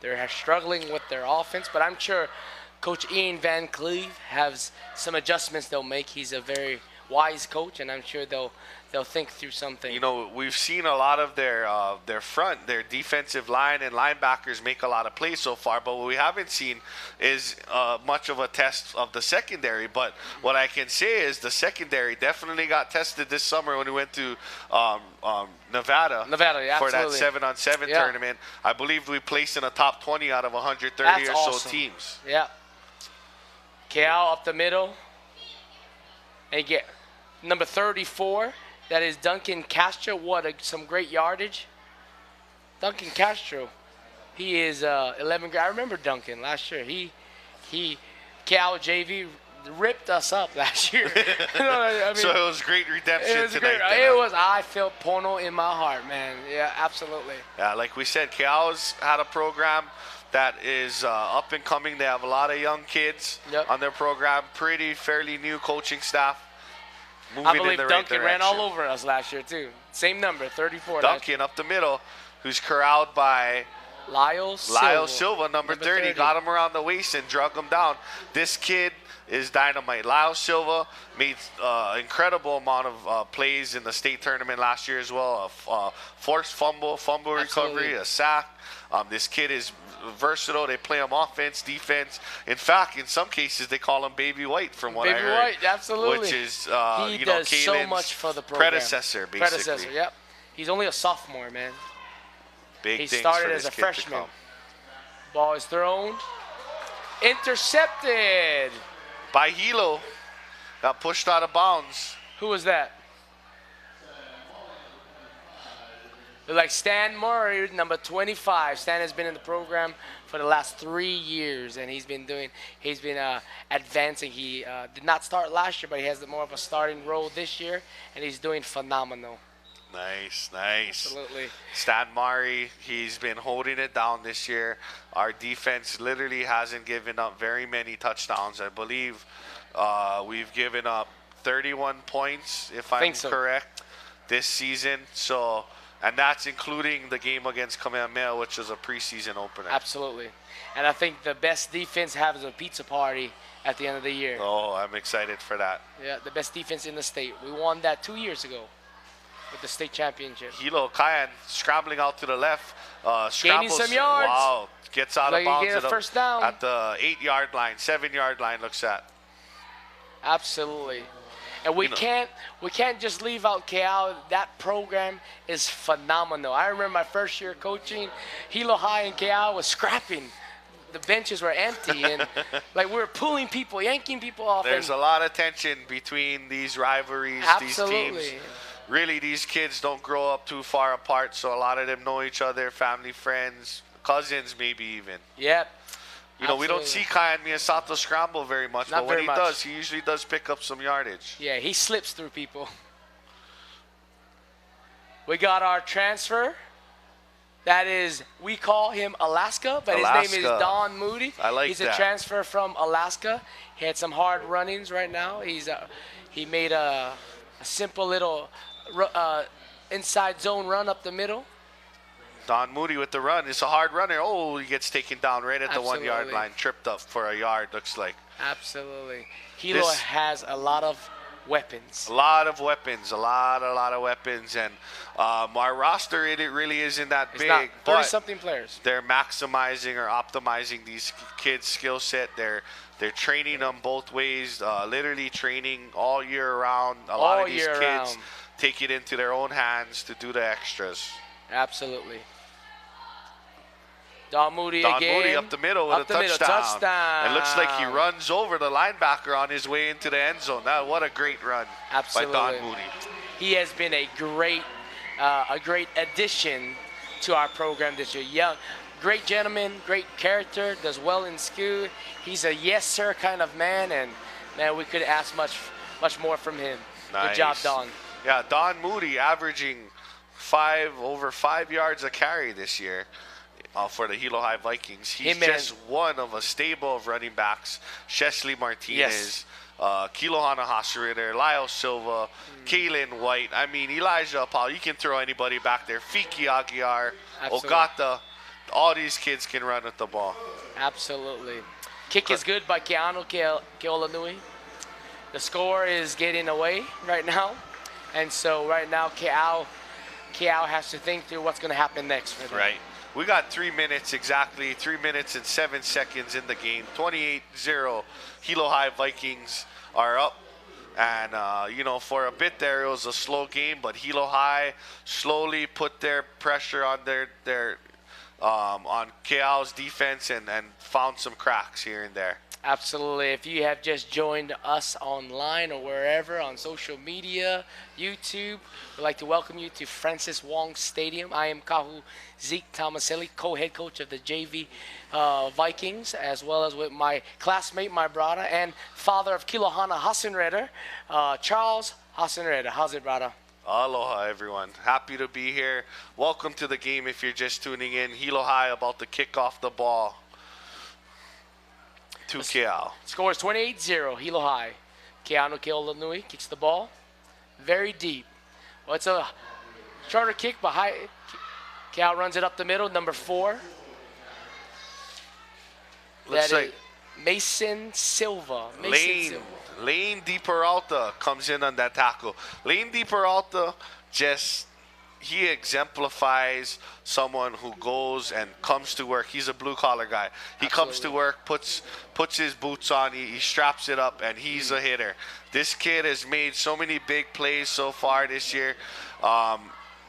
They're struggling with their offense, but I'm sure Coach Ian Van Cleve has some adjustments they'll make. He's a very wise coach, and I'm sure they'll think through something. You know, we've seen a lot of their front, their defensive line and linebackers make a lot of plays so far, but what we haven't seen is much of a test of the secondary. But what I can say is the secondary definitely got tested this summer when we went to Nevada, yeah, for absolutely. that 7-on-7 Yeah. tournament. I believe we placed in the top 20 out of 130 That's or awesome. so teams. Yeah. Keaau up the middle. And you get number 34. That is Duncan Castro. Some great yardage. Duncan Castro. He is 11. I remember Duncan last year. He Keaau JV ripped us up last year. You know, I mean, So it was great redemption it was tonight. great. then, It huh? was. I felt Pono in my heart, man. Yeah, absolutely. Yeah, like we said, Keau's had a program that is up and coming. They have a lot of young kids Yep. on their program. Fairly new coaching staff. Moving I believe in the Duncan right ran direction. all over us last year too. Same number, 34. Duncan up the middle, who's corralled by Lyle Silva, number 30, got him around the waist and drug him down. This kid is dynamite. Lyle Silva made incredible amount of plays in the state tournament last year as well. A forced fumble Absolutely. recovery, a sack. This kid is versatile. They play him offense, defense. In fact, in some cases, they call him Baby White, from what I Baby heard. White, absolutely. Which is, he does so Kalen's much for the program. predecessor, basically. Predecessor, yep. He's only a sophomore, man. Big He things started for as this a kid to freshman. come. Ball is thrown. Intercepted. By Hilo, got pushed out of bounds. Who was that? Like Stan Murray, number 25. Stan has been in the program for the last 3 years, and he's been advancing. He did not start last year, but he has more of a starting role this year, and he's doing phenomenal. Nice. Absolutely. Stan Murray, he's been holding it down this year. Our defense literally hasn't given up very many touchdowns. I believe we've given up 31 points, if I'm correct, this season. So, and that's including the game against Kamehameha, which was a preseason opener. Absolutely. And I think the best defense has a pizza party at the end of the year. Oh, I'm excited for that. Yeah, the best defense in the state. We won that 2 years ago with the state championship. Hilo Kayan scrambling out to the left. Gaining some yards. Wow. Gets out of bounds Get a first down. at the 8-yard line, 7-yard line, looks at. Absolutely. And we can't just leave out Keaau. That program is phenomenal. I remember my first year coaching, Hilo High and Keaau was scrapping. The benches were empty, and like we were pulling people, yanking people off. There's a lot of tension between these rivalries, these teams. Really, these kids don't grow up too far apart, so a lot of them know each other, family, friends, cousins maybe even. Yep. You know, we don't see Kayan Miyasato scramble very much, but when he does, he usually does pick up some yardage. Yeah, he slips through people. We got our transfer. That is, we call him Alaska, but his name is Don Moody. I like He's that. a transfer from Alaska. He had some hard runnings right now. He made a simple little inside zone run up the middle. Don Moody with the run. It's a hard runner. Oh, he gets taken down right at the 1-yard line. Tripped up for a yard, looks like. Absolutely. Hilo has a lot of weapons. A lot of weapons. A lot of weapons. And our roster, it really isn't that big. Not 30-something but players. They're maximizing or optimizing these kids' skill set. They're training them both ways. Literally training all year round. A lot of these kids take it into their own hands to do the extras. Absolutely. Don Moody up the middle with a touchdown. It looks like he runs over the linebacker on his way into the end zone. What a great run by Don Moody. He has been a great addition to our program this year. Young, great gentleman, great character, does well in school. He's a yes sir kind of man, and man, we could ask much more from him. Nice. Good job, Don. Yeah, Don Moody averaging over 5 yards a carry this year. For the Hilo High Vikings. He's just one of a stable of running backs. Wesley Martinez, Kilohana Hasritter, Lyle Silva, Kalen White. I mean, Elijah Paul. You can throw anybody back there. Fiki Aguiar, Ogata. All these kids can run at the ball. Absolutely. Kick is good by Keanu Keolanui. The score is getting away right now. And so right now, Keaau has to think through what's going to happen next for them. Right. We got 3 minutes exactly, 3 minutes and 7 seconds in the game. 28-0, Hilo High Vikings are up. And, for a bit there, it was a slow game, but Hilo High slowly put their pressure on on Keao's defense and found some cracks here and there. Absolutely. If you have just joined us online or wherever on social media, YouTube, we'd like to welcome you to Francis Wong Stadium. I am Keaau Zeke Tomaselli, co-head coach of the JV Vikings, as well as with my classmate, my brother, and father of Kilohana Hasenreder, Charles Hasenreder. How's it, brother? Aloha, everyone. Happy to be here. Welcome to the game if you're just tuning in. Hilo High about to kick off the ball to Keaau. Score is 28-0, Hilo High. Keanu Keolanui kicks the ball very deep. Well, it's a shorter kick, but Keaau runs it up the middle, number 4. Looks like Mason Silva. Lane Di Peralta comes in on that tackle. Lane Di Peralta he exemplifies someone who goes and comes to work. He's a blue-collar guy. He comes to work, puts his boots on, he straps it up, and he's a hitter. This kid has made so many big plays so far this year.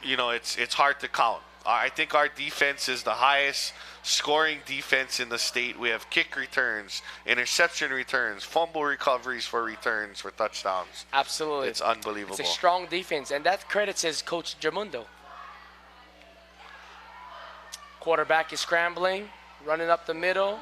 It's hard to count. I think our defense is the highest scoring defense in the state. We have kick returns, interception returns, fumble recoveries for returns for touchdowns. Absolutely. It's unbelievable. It's a strong defense, and that credits his coach Jamundo. Quarterback is scrambling, running up the middle.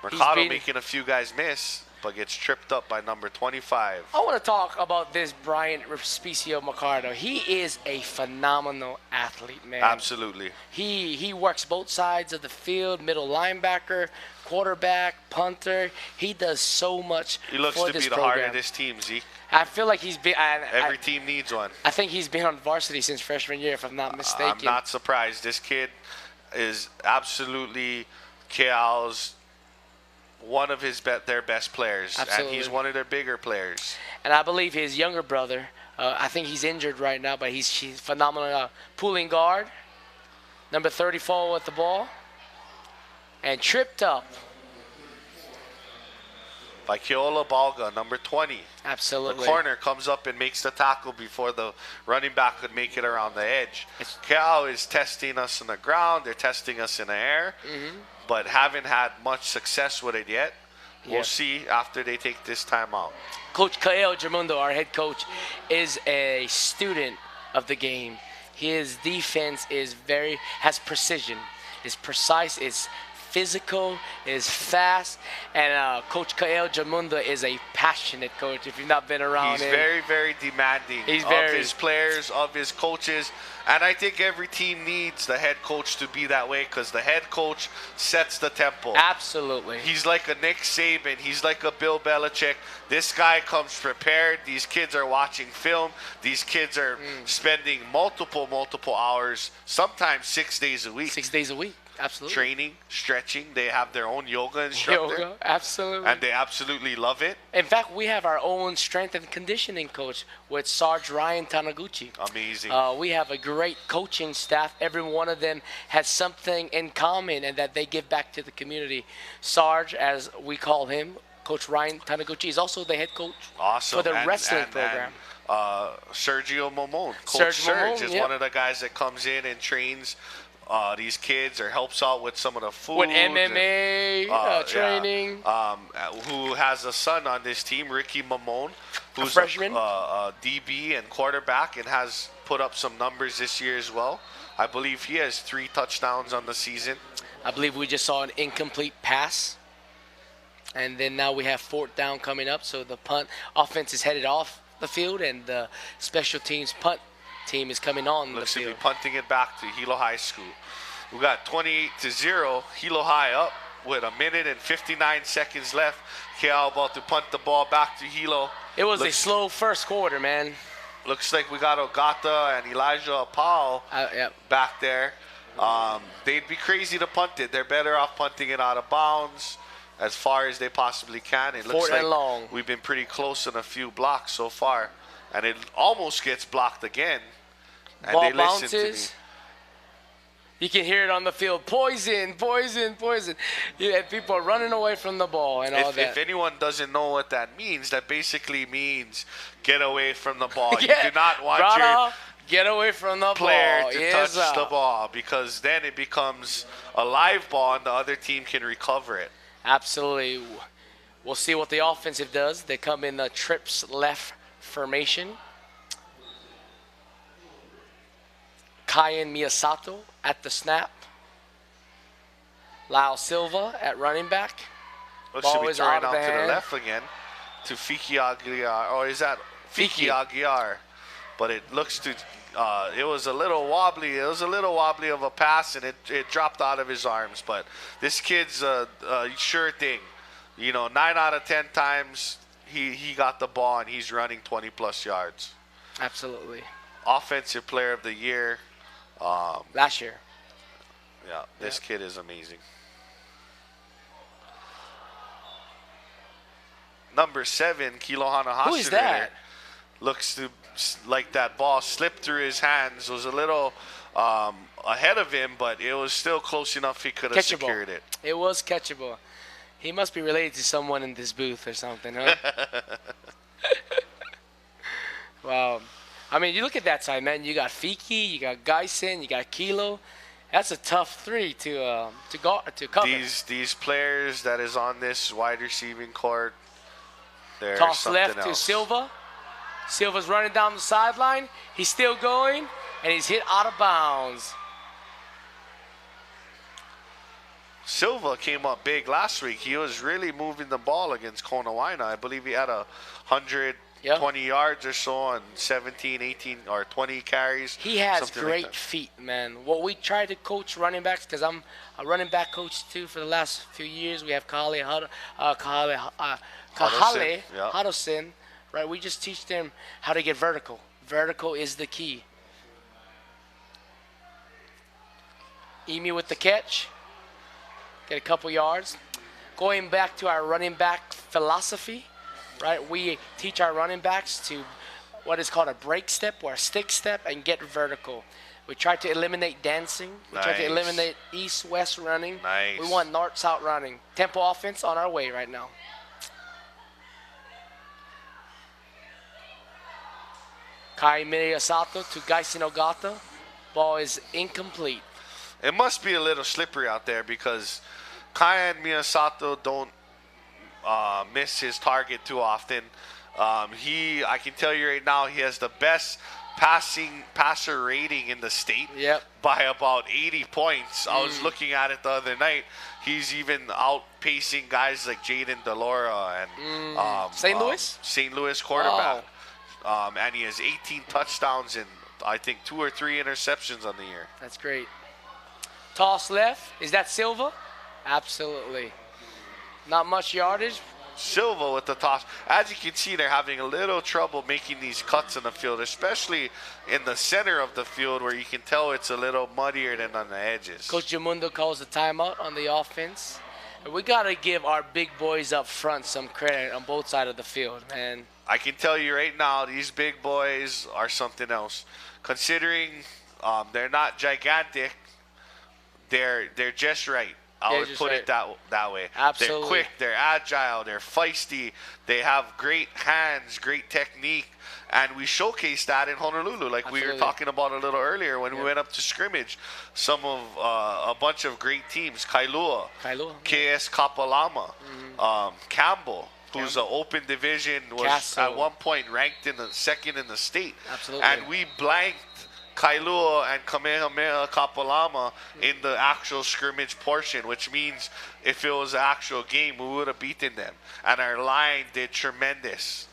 Mercado making a few guys miss, but gets tripped up by number 25. I want to talk about this Brian Respicio Mercado. He is a phenomenal athlete, man. Absolutely. He works both sides of the field, middle linebacker, quarterback, punter. He does so much for this program. He looks to be the heart of this team, Zeke. I feel like he's been... Every team needs one. I think he's been on varsity since freshman year, if I'm not mistaken. I'm not surprised. This kid is absolutely Keao's one of their best players. Absolutely. And he's one of their bigger players. And I believe his younger brother, I think he's injured right now, but he's phenomenal. Pulling guard, number 34 with the ball, and tripped up by Keola Balga, number 20. Absolutely. The corner comes up and makes the tackle before the running back could make it around the edge. Keaau is testing us on the ground. They're testing us in the air, but haven't had much success with it yet. We'll see after they take this time out. Coach Keaau Jamundo, our head coach, is a student of the game. His defense has precision, is precise, is physical, is fast, and Coach Keaau Jamundo is a passionate coach. If you've not been around He's him, very, very demanding of his players, of his coaches. And I think every team needs the head coach to be that way because the head coach sets the tempo. Absolutely. He's like a Nick Saban. He's like a Bill Belichick. This guy comes prepared. These kids are watching film. These kids are spending multiple hours, sometimes 6 days a week. 6 days a week. Absolutely. Training, stretching. They have their own yoga instructor. Yoga, absolutely. And they absolutely love it. In fact, we have our own strength and conditioning coach with Sarge Ryan Tanaguchi. Amazing. We have a great coaching staff. Every one of them has something in common and that they give back to the community. Sarge, as we call him, Coach Ryan Tanaguchi, is also the head coach for the wrestling program. Sergio Momon. Coach Serge is one of the guys that comes in and trains these kids or helps out with some of the food. With MMA training. Who has a son on this team, Ricky Mamon, who's a freshman, DB and quarterback, and has put up some numbers this year as well. I believe he has 3 touchdowns on the season. I believe we just saw an incomplete pass. And then now we have 4th down coming up, so the punt offense is headed off the field, and the special teams punt team is coming on Looks the field. to be punting it back to Hilo High School. We got 28-0, Hilo High up with 1 minute and 59 seconds left. Keaau about to punt the ball back to Hilo. It was a slow first quarter, man. Looks like we got Ogata and Elijah Apal back there. They'd be crazy to punt it. They're better off punting it out of bounds as far as they possibly can. It looks Fourth and like long. we've been pretty close on a few blocks so far, and it almost gets blocked again. And Ball they listen to me. bounces. You can hear it on the field. Poison, poison, poison. Yeah, people are running away from the ball and all that. If anyone doesn't know what that means, that basically means get away from the ball. Yeah. You do not want Brother, your get away from the player ball. to Yes, touch the ball, because then it becomes a live ball and the other team can recover it. Absolutely. We'll see what the offensive does. They come in the trips left formation. Kayan Miyasato at the snap. Lyle Silva at running back. Looks to Ball be is throwing out of out to the hand. left again to Fiki Aguiar. Or is that Fiki. Fiki Aguiar? But it looks to, it was a little wobbly. It was a little wobbly of a pass, and it dropped out of his arms. But this kid's a sure thing. 9 out of 10 times he got the ball, and he's running 20-plus yards. Absolutely. Offensive Player of the Year. Last year. Yeah, this kid is amazing. Number 7, Keaau Hanahashi. Who is that? Looks to like that ball slipped through his hands. It was a little ahead of him, but it was still close enough he could have secured it. It was catchable. He must be related to someone in this booth or something, huh? Wow. I mean, you look at that side, man. You got Fiki, you got Geisen, you got Keaau. That's a tough three to cover. These players that is on this wide receiving court, they're Toss something left else. to Silva. Silva's running down the sideline. He's still going, and he's hit out of bounds. Silva came up big last week. He was really moving the ball against Konawaina. I believe he had 120 yards or so on 17, 18, or 20 carries. He has something great like that. feet, man. What we try to coach running backs, because I'm a running back coach too for the last few years. We have Kahale Huddleston, right? We just teach them how to get vertical. Vertical is the key. Emi with the catch. Get a couple yards. Going back to our running back philosophy, right? We teach our running backs to what is called a break step or a stick step and get vertical. We try to eliminate dancing. We try to eliminate east-west running. Nice. We want north-south running. Tempo offense on our way right now. Kai Miyasato to Geisen Ogata. Ball is incomplete. It must be a little slippery out there because Kyan Miyasato don't miss his target too often. I can tell you right now, he has the best passer rating in the state by about 80 points. I was looking at it the other night. He's even outpacing guys like Jaden Delora and St. Louis quarterback. And he has 18 touchdowns and I think 2 or 3 interceptions on the year. That's great. Toss left. Is that Silva? Absolutely. Not much yardage. Silva with the toss. As you can see, they're having a little trouble making these cuts in the field, especially in the center of the field where you can tell it's a little muddier than on the edges. Coach Jamundo calls a timeout on the offense. And we got to give our big boys up front some credit on both sides of the field, man. I can tell you right now, these big boys are something else. Considering they're not gigantic, they're just right. I would put it that way. Absolutely. They're quick, they're agile, they're feisty, they have great hands, great technique, and we showcased that in Honolulu, like we were talking about a little earlier when we went up to scrimmage. Some of a bunch of great teams: Kailua, KS Kapalama, Campbell, who's an open division, was at one point ranked in the second in the state. Absolutely. And we blanked Kailua and Kamehameha Kapalama in the actual scrimmage portion, which means if it was an actual game, we would have beaten them. And our line did tremendous.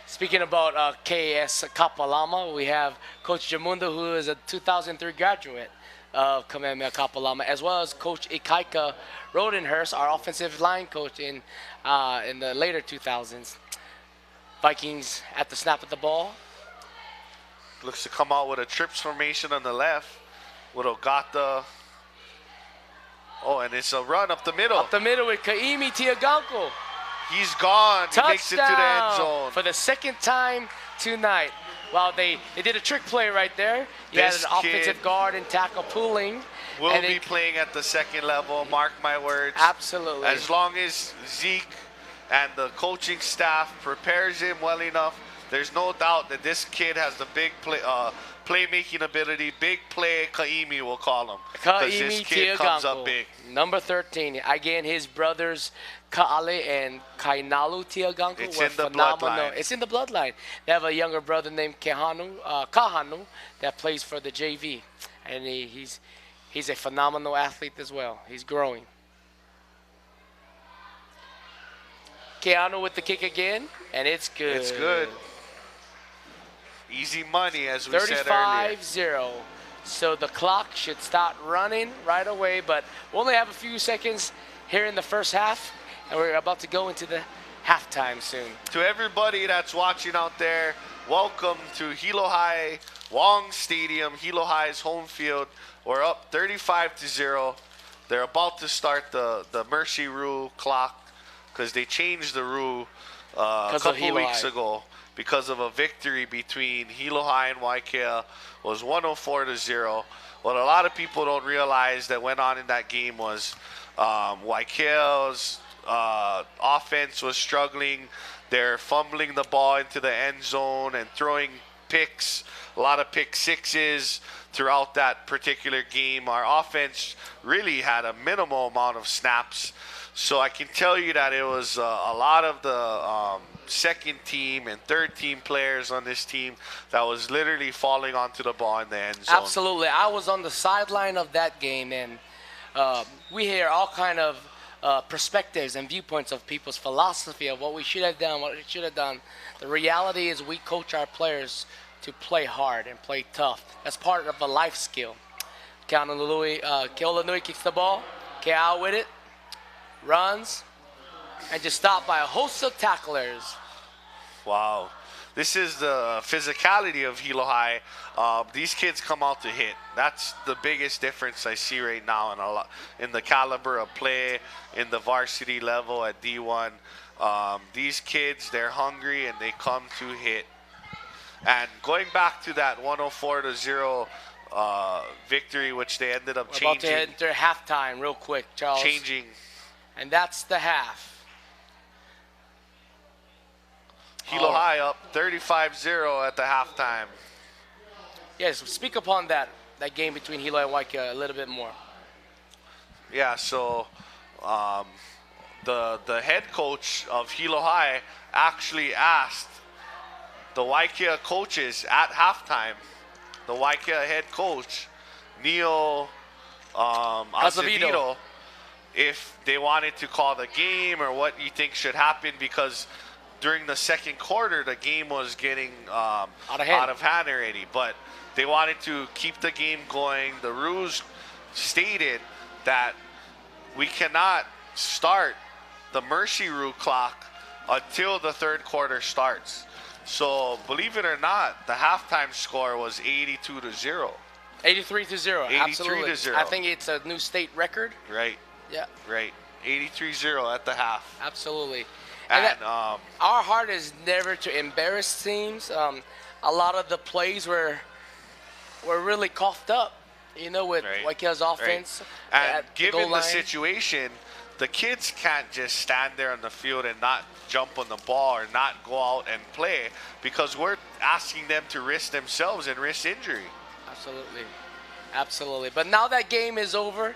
Speaking about KS Kapalama, we have Coach Jamundo, who is a 2003 graduate of Kamehameha Kapalama, as well as Coach Ikaika Rodenhurst, our offensive line coach in the later 2000s. Vikings at the snap of the ball. Looks to come out with a trips formation on the left with Ogata Oh, and it's a run up the middle. Up the middle with Kaimi Tiaganko. He's gone. Touchdown he makes it to the end zone. For the second time tonight. Wow, they did a trick play right there. You had an offensive guard and tackle pooling. Will be playing at the second level, mark my words. Absolutely. As long as Zeke and the coaching staff prepares him well enough, there's no doubt that this kid has the big playmaking ability. Big play, Kaimi will call him. Because this kid comes up big. Number 13. Again, his brothers Kaale and Kainalu Tiaganko were phenomenal. Bloodline. It's in the bloodline. They have a younger brother named Kahanu that plays for the JV. And he's a phenomenal athlete as well. He's growing. Keanu with the kick again, and it's good. It's good. Easy money, as we said earlier. 35-0. So the clock should start running right away, but we'll only have a few seconds here in the first half, and we're about to go into the halftime soon. To everybody that's watching out there, welcome to Hilo High Wong Stadium, Hilo High's home field. We're up 35-0. They're about to start the Mercy Rule clock because they changed the rule a couple weeks ago because of a victory between Hilo High and Waikea. Was 104-0. What a lot of people don't realize that went on in that game was Waikea's offense was struggling. They're fumbling the ball into the end zone and throwing picks, a lot of pick sixes throughout that particular game. Our offense really had a minimal amount of snaps. So I can tell you that it was a lot of the second team and third team players on this team that was literally falling onto the ball in the end zone. Absolutely. I was on the sideline of that game, and we hear all kind of perspectives and viewpoints of people's philosophy of what we should have done, what we should have done. The reality is we coach our players to play hard and play tough. That's part of a life skill. Keolanui kicks the ball. Keaau with it. Runs. And just stopped by a host of tacklers. Wow. This is the physicality of Hilo High. These kids come out to hit. That's the biggest difference I see right now in the caliber of play in the varsity level at D1. These kids, they're hungry and they come to hit. And going back to that 104-0 victory, which they ended up changing. About to enter halftime real quick, Charles. Changing. And that's the half. Hilo High up 35-0 at the halftime. Yes, speak upon that game between Hilo and Waikea a little bit more. Yeah, so the head coach of Hilo High actually asked the Waikea coaches at halftime, the Waikea head coach, Neil Azevedo, if they wanted to call the game or what you think should happen, because during the second quarter, the game was getting out of hand already. But they wanted to keep the game going. The rules stated that we cannot start the Mercy Rule clock until the third quarter starts. So, believe it or not, the halftime score was 82-0. 83-0, absolutely. 83-0. I think it's a new state record. Right. Yeah. Right. 83-0 at the half. Absolutely. And our heart is never to embarrass teams. A lot of the plays were really coughed up, with Waikea's offense. Right. And given the situation, the kids can't just stand there on the field and not jump on the ball or not go out and play, because we're asking them to risk themselves and risk injury. Absolutely. Absolutely. But now that game is over,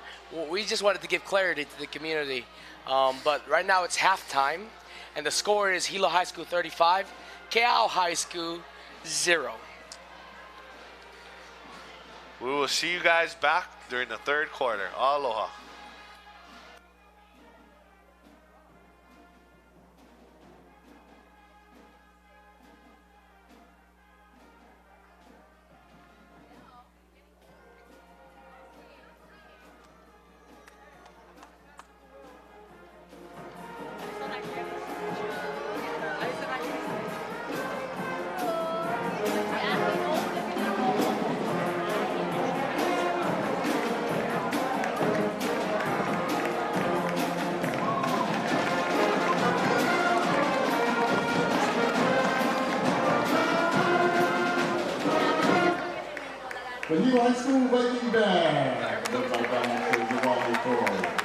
we just wanted to give clarity to the community. But right now it's halftime, and the score is Hilo High School 35, Keaau High School 0. We will see you guys back during the third quarter. Aloha. The Keaau High School Viking Band, led by Grandmaster Giovanni Ford.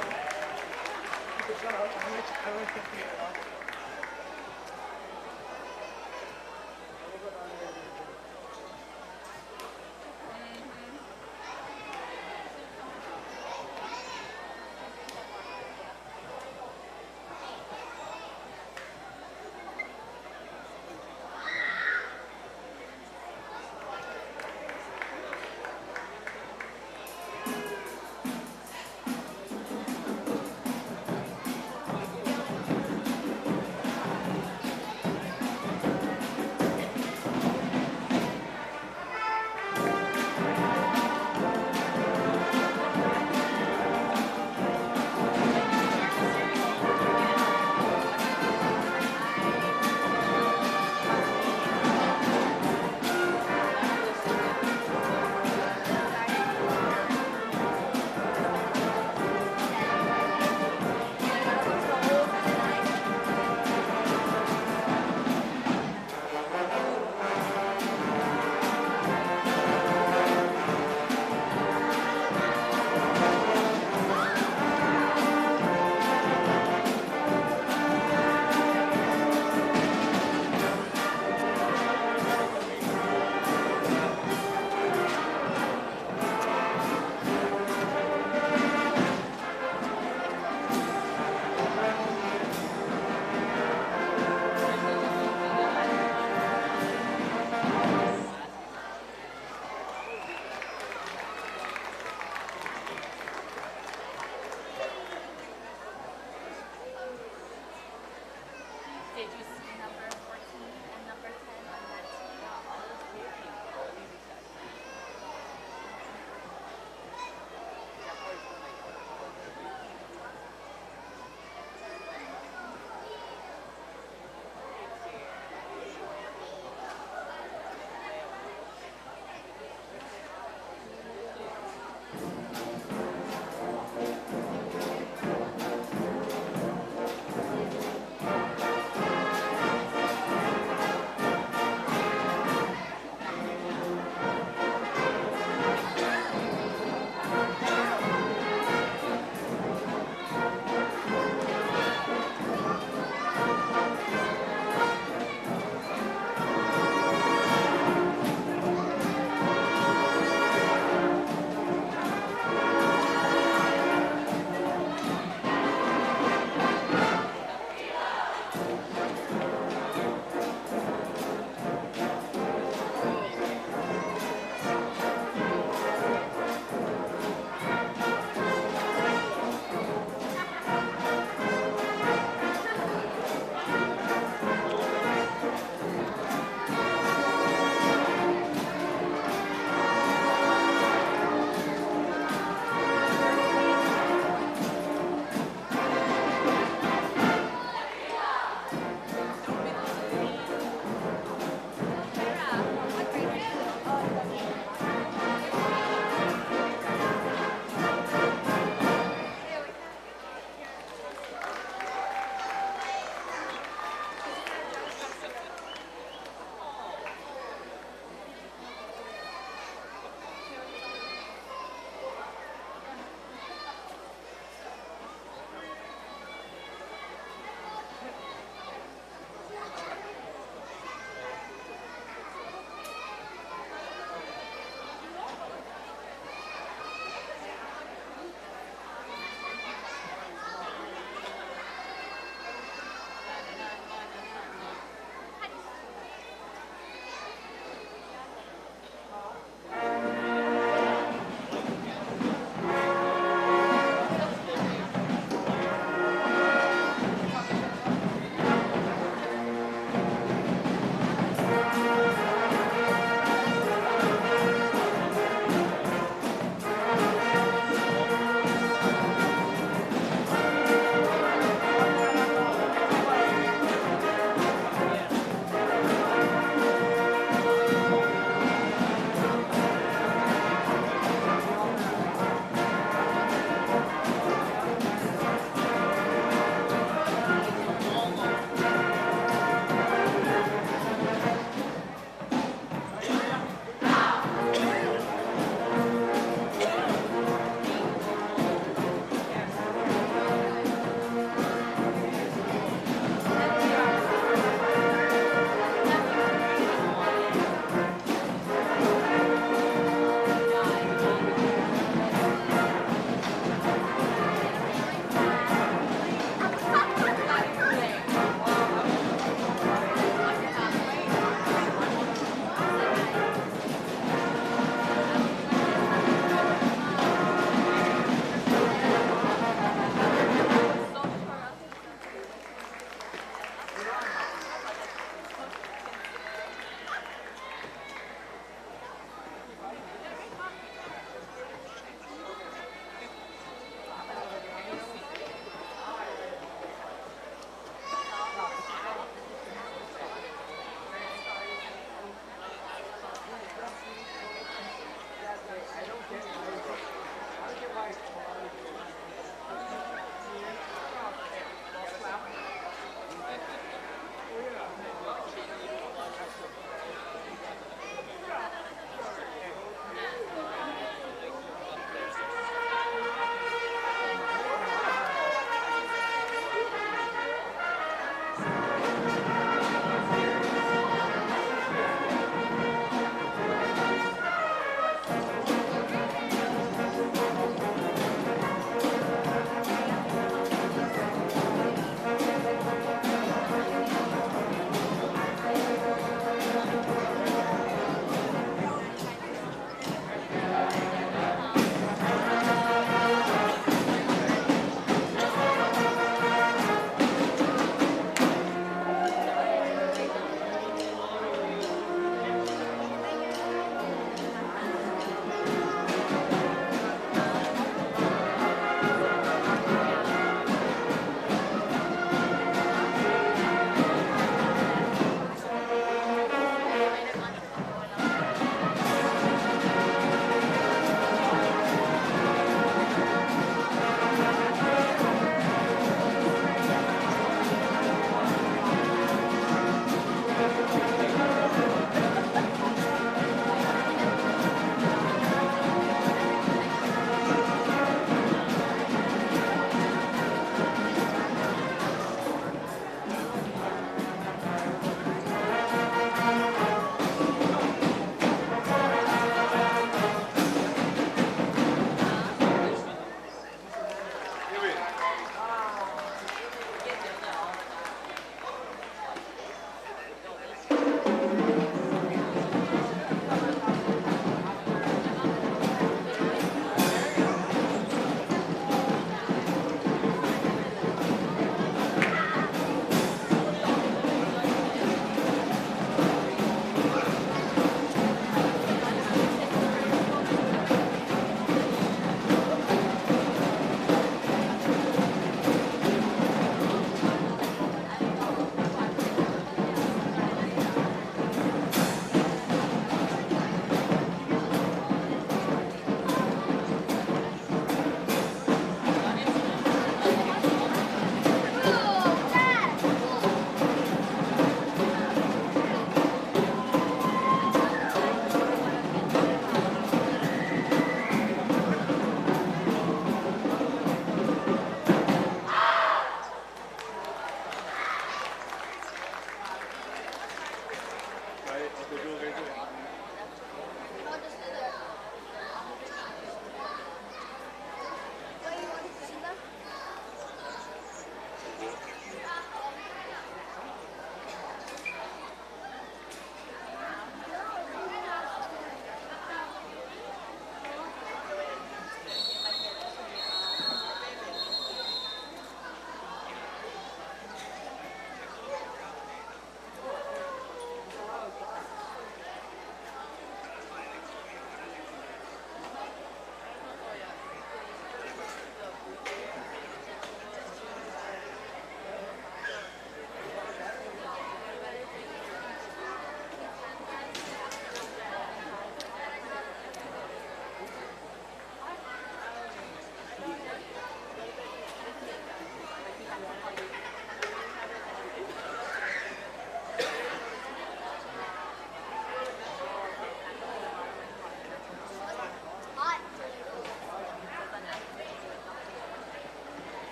Did you see number 14 and number 10 on that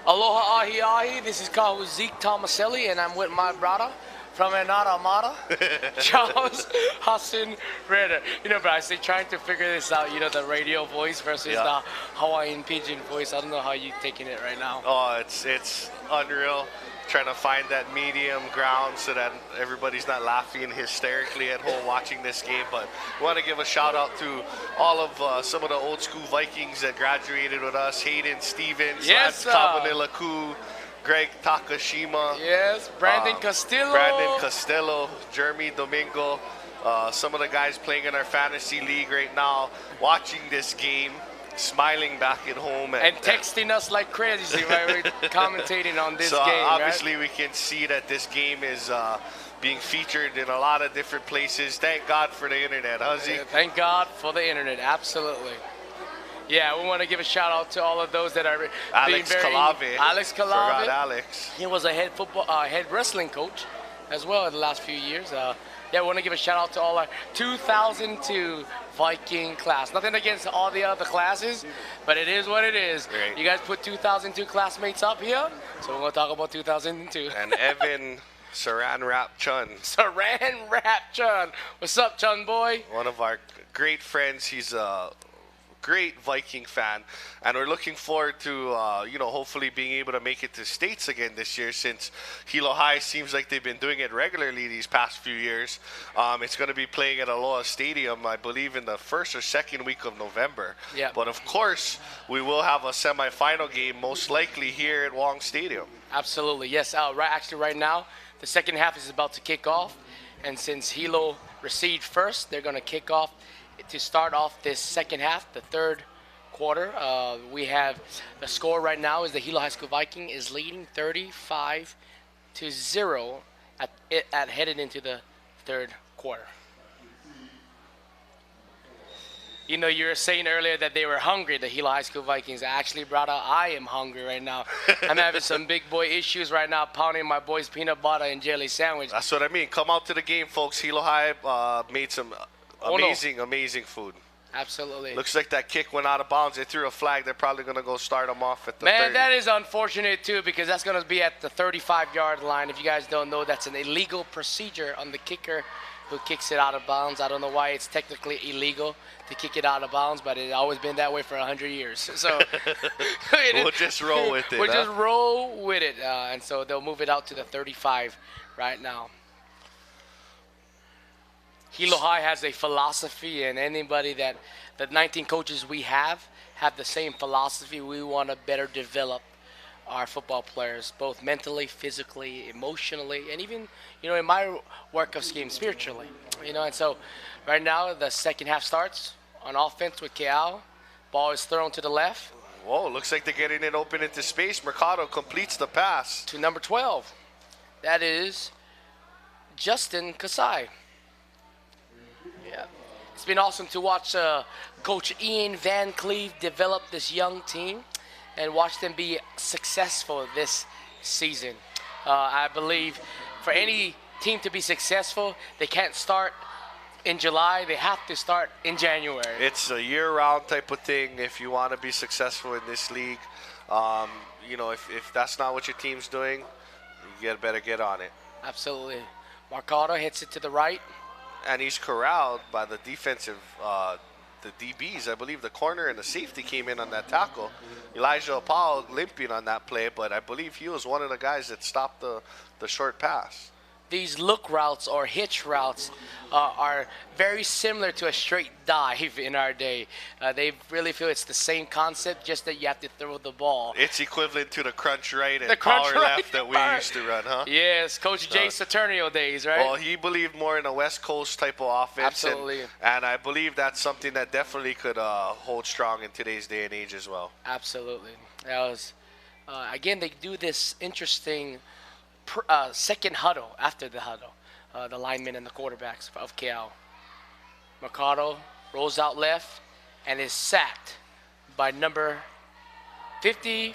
Aloha ahi ahi. This is Keaau Zeke Tomaselli, and I'm with my brother from Enara Amara, Charles Hassan Ritter. You know, but I say trying to figure this out. You know, the radio voice versus the Hawaiian pidgin voice. I don't know how you taking it right now. Oh, it's unreal. Trying to find that medium ground so that everybody's not laughing hysterically at home watching this game. But we want to give a shout out to all of some of the old school Vikings that graduated with us. Hayden Stevens, Yes, Kabanila, Greg Takashima. Yes, Brandon Castillo. Brandon Costello, Jeremy Domingo. Some of the guys playing in our fantasy league right now, watching this game, smiling back at home. And texting us like crazy while we're commentating on this so game. Obviously right? we can see that this game is being featured in a lot of different places. Thank God for the internet, huh, Zeke? Thank God for the internet, absolutely. Yeah, we want to give a shout out to all of those that are being very. Alex Calave. Forgot Alex. He was a head wrestling coach as well in the last few years. Yeah, we want to give a shout out to all our 2002 Viking class. Nothing against all the other classes, but it is what it is. Right. You guys put 2002 classmates up here, so we're going to talk about 2002. And Evan Saran Rap Chun. Saran Rap Chun. What's up, Chun boy? One of our great friends. He's a great Viking fan, and we're looking forward to hopefully being able to make it to States again this year, since Hilo High seems like they've been doing it regularly these past few years. It's going to be playing at Aloha Stadium, I believe, in the first or second week of November. Yeah. But of course, we will have a semifinal game most likely here at Wong Stadium. Absolutely, yes. Right now, the second half is about to kick off, and since Hilo received first, they're going to kick off to start off this second half, the third quarter. We have the score right now is the Hilo High School Viking is leading 35-0 at headed into the third quarter. You know, you were saying earlier that they were hungry, the Hilo High School Vikings. Actually, brother, I am hungry right now. I'm having some big boy issues right now, pounding my boys' peanut butter and jelly sandwich. That's what I mean. Come out to the game, folks. Hilo High made some amazing food. Absolutely. Looks like that kick went out of bounds. They threw a flag. They're probably going to go start them off at the 30. Man, that is unfortunate, too, because that's going to be at the 35-yard line. If you guys don't know, that's an illegal procedure on the kicker who kicks it out of bounds. I don't know why it's technically illegal to kick it out of bounds, but it's always been that way for 100 years. So we'll just roll with it. We'll just roll with it. And so they'll move it out to the 35 right now. Hilo High has a philosophy, and anybody that the 19 coaches we have the same philosophy. We want to better develop our football players, both mentally, physically, emotionally, and even, in my work of scheme, spiritually. And so right now the second half starts on offense with Keaau. Ball is thrown to the left. Whoa, looks like they're getting it open into space. Mercado completes the pass. To number 12. That is Justin Kasai. Yeah. It's been awesome to watch Coach Ian Van Cleve develop this young team and watch them be successful this season. I believe for any team to be successful, they can't start in July. They have to start in January. It's a year-round type of thing if you want to be successful in this league. If that's not what your team's doing, you better get on it. Absolutely. Mercado hits it to the right. And he's corralled by the defensive, the DBs. I believe the corner and the safety came in on that tackle. Elijah Apau limping on that play, but I believe he was one of the guys that stopped the short pass. These look routes or hitch routes are very similar to a straight dive in our day. They really feel it's the same concept, just that you have to throw the ball. It's equivalent to the crunch right and the power right left that we used to run, huh? Yes, Coach Jay Saturnio days, right? Well, he believed more in a West Coast type of offense. Absolutely. And I believe that's something that definitely could hold strong in today's day and age as well. Absolutely. That was, again, they do this interesting second huddle after the huddle, the linemen and the quarterbacks of Keaau. Mercado rolls out left and is sacked by number 50,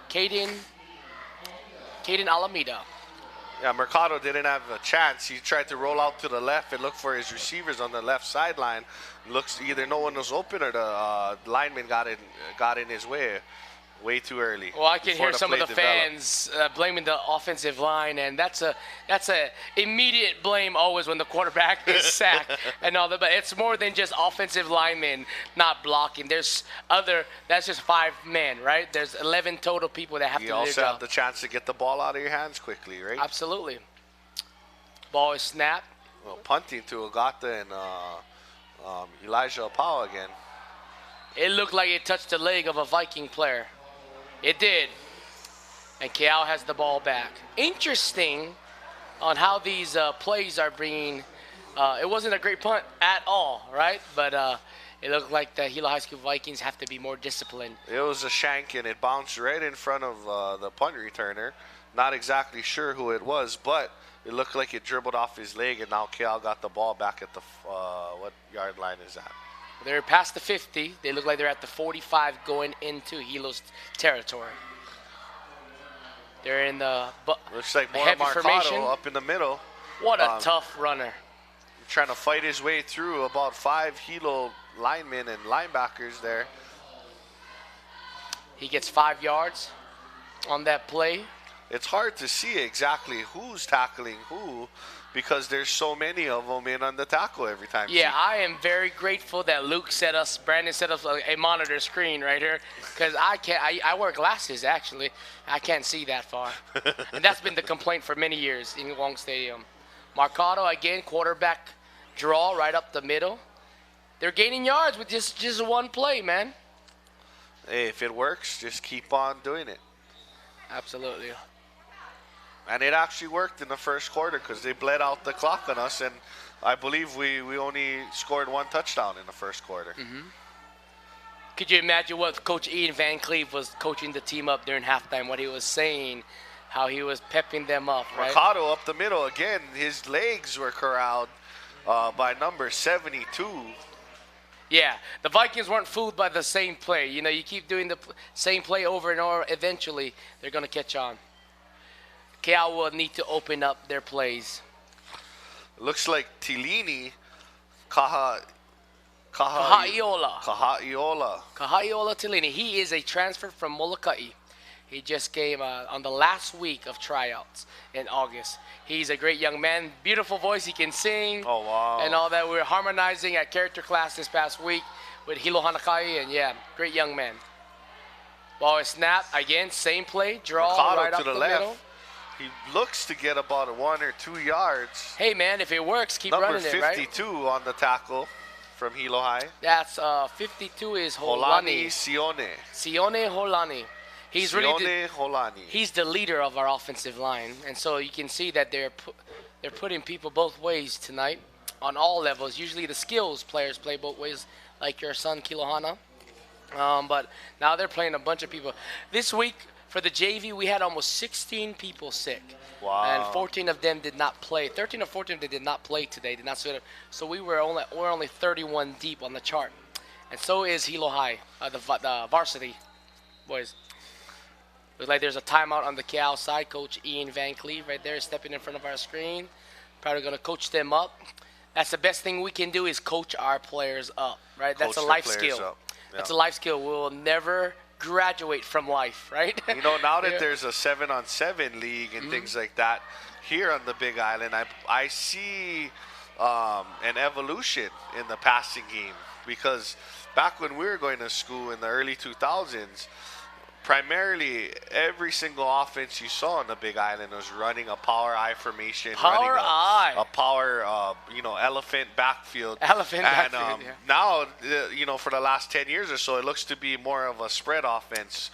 Caden Alameda. Yeah, Mercado didn't have a chance. He tried to roll out to the left and look for his receivers on the left sideline. Looks either no one was open or the lineman got in his way. way too early. Well, I can before hear some of play the developed. fans blaming the offensive line, and that's a immediate blame always when the quarterback is sacked and all that. But it's more than just offensive linemen not blocking. That's just 5 men, right? There's 11 total people that have to You do their also job. have the chance to get the ball out of your hands quickly, right? Absolutely. Ball is snapped. Well, punting to Ogata and Elijah Apau again. It looked like it touched the leg of a Viking player. It did. And Keaau has the ball back. Interesting on how these plays are being. It wasn't a great punt at all, right? But it looked like the Hilo High School Vikings have to be more disciplined. It was a shank, and it bounced right in front of the punt returner. Not exactly sure who it was, but it looked like it dribbled off his leg, and now Keaau got the ball back at the, what yard line is that? They're past the 50. They look like they're at the 45 going into Hilo's territory. They're in the Looks like more heavy formation. Marcado up in the middle. What a tough runner. Trying to fight his way through about 5 Hilo linemen and linebackers there. He gets 5 yards on that play. It's hard to see exactly who's tackling who because there's so many of them in on the tackle every time. Yeah, I am very grateful that Brandon set us a monitor screen right here, because I wear glasses actually. I can't see that far. And that's been the complaint for many years in Wong Stadium. Marcado again, quarterback draw right up the middle. They're gaining yards with just one play, man. Hey, if it works, just keep on doing it. Absolutely. And it actually worked in the first quarter because they bled out the clock on us, and I believe we only scored 1 touchdown in the first quarter. Mm-hmm. Could you imagine what Coach Ian Van Cleve was coaching the team up during halftime, what he was saying, how he was pepping them up, right? Mercado up the middle again. His legs were corralled by number 72. Yeah, the Vikings weren't fooled by the same play. You know, you keep doing the same play over and over, eventually they're going to catch on. Keaau will need to open up their plays. Looks like Tilini Kahaiola Tilini. He is a transfer from Molokai. He just came on the last week of tryouts in August. He's a great young man, beautiful voice. He can sing. Oh, wow. And all that. We were harmonizing at character class this past week with Hilo Hanakai, and yeah, great young man. Ball is snapped again, same play, draw Mercado right to up the the left. middle. He looks to get about 1 or 2 yards. Hey man, if it works, keep Number running it, right? 52 on the tackle from Hilo High. That's 52 is Holani Holani. Sione. Holani. He's really Sione Holani. he's the leader of our offensive line, and so you can see that they're putting people both ways tonight on all levels. Usually the skills players play both ways, like your son Kilohana, but now they're playing a bunch of people. This week for the JV, we had almost 16 people sick. Wow. And 14 of them did not play. 13 or 14 of them did not play today. Did not suit up. So we're only 31 deep on the chart, and so is Hilo High, the varsity boys. Looks like there's a timeout on the Keaau side. Coach Ian Van Cleve right there stepping in front of our screen. Probably going to coach them up. That's the best thing we can do is coach our players up, right? That's a life skill. Yeah. That's a life skill. We'll never graduate from life, right? You know, now that there's a 7-on-7 league and things like that here on the Big Island, I see an evolution in the passing game, because back when we were going to school in the early 2000s, primarily every single offense you saw on the Big Island was running a power I formation, Power I. a power elephant backfield. Now, for the last 10 years or so, it looks to be more of a spread offense.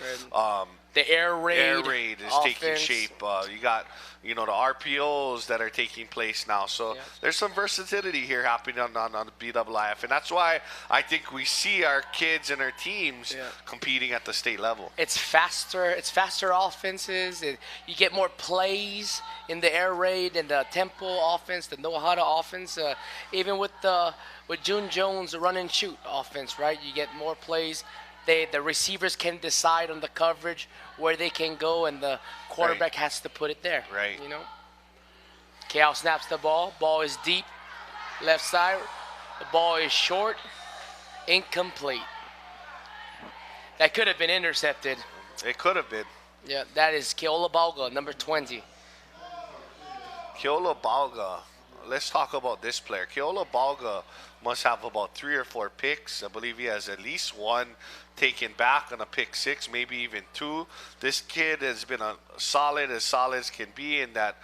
The air raid is taking shape. You got the RPOs that are taking place now. So there's some versatility here happening on the BWIF, and that's why I think we see our kids and our teams competing at the state level. It's faster offenses. You get more plays in the air raid and the tempo offense, the Nohata offense. Even with June Jones' run and shoot offense, right? You get more plays. The receivers can decide on the coverage where they can go, and the quarterback has to put it there. Right. Keaau snaps the ball. Ball is deep, left side. The ball is short, incomplete. That could have been intercepted. It could have been. Yeah, that is Keaau Balga, number 20. Keaau Balga. Let's talk about this player. Keaau Balga must have about 3 or 4 picks. I believe he has at least one taken back on a pick 6, maybe even 2. This kid has been solid as can be in that,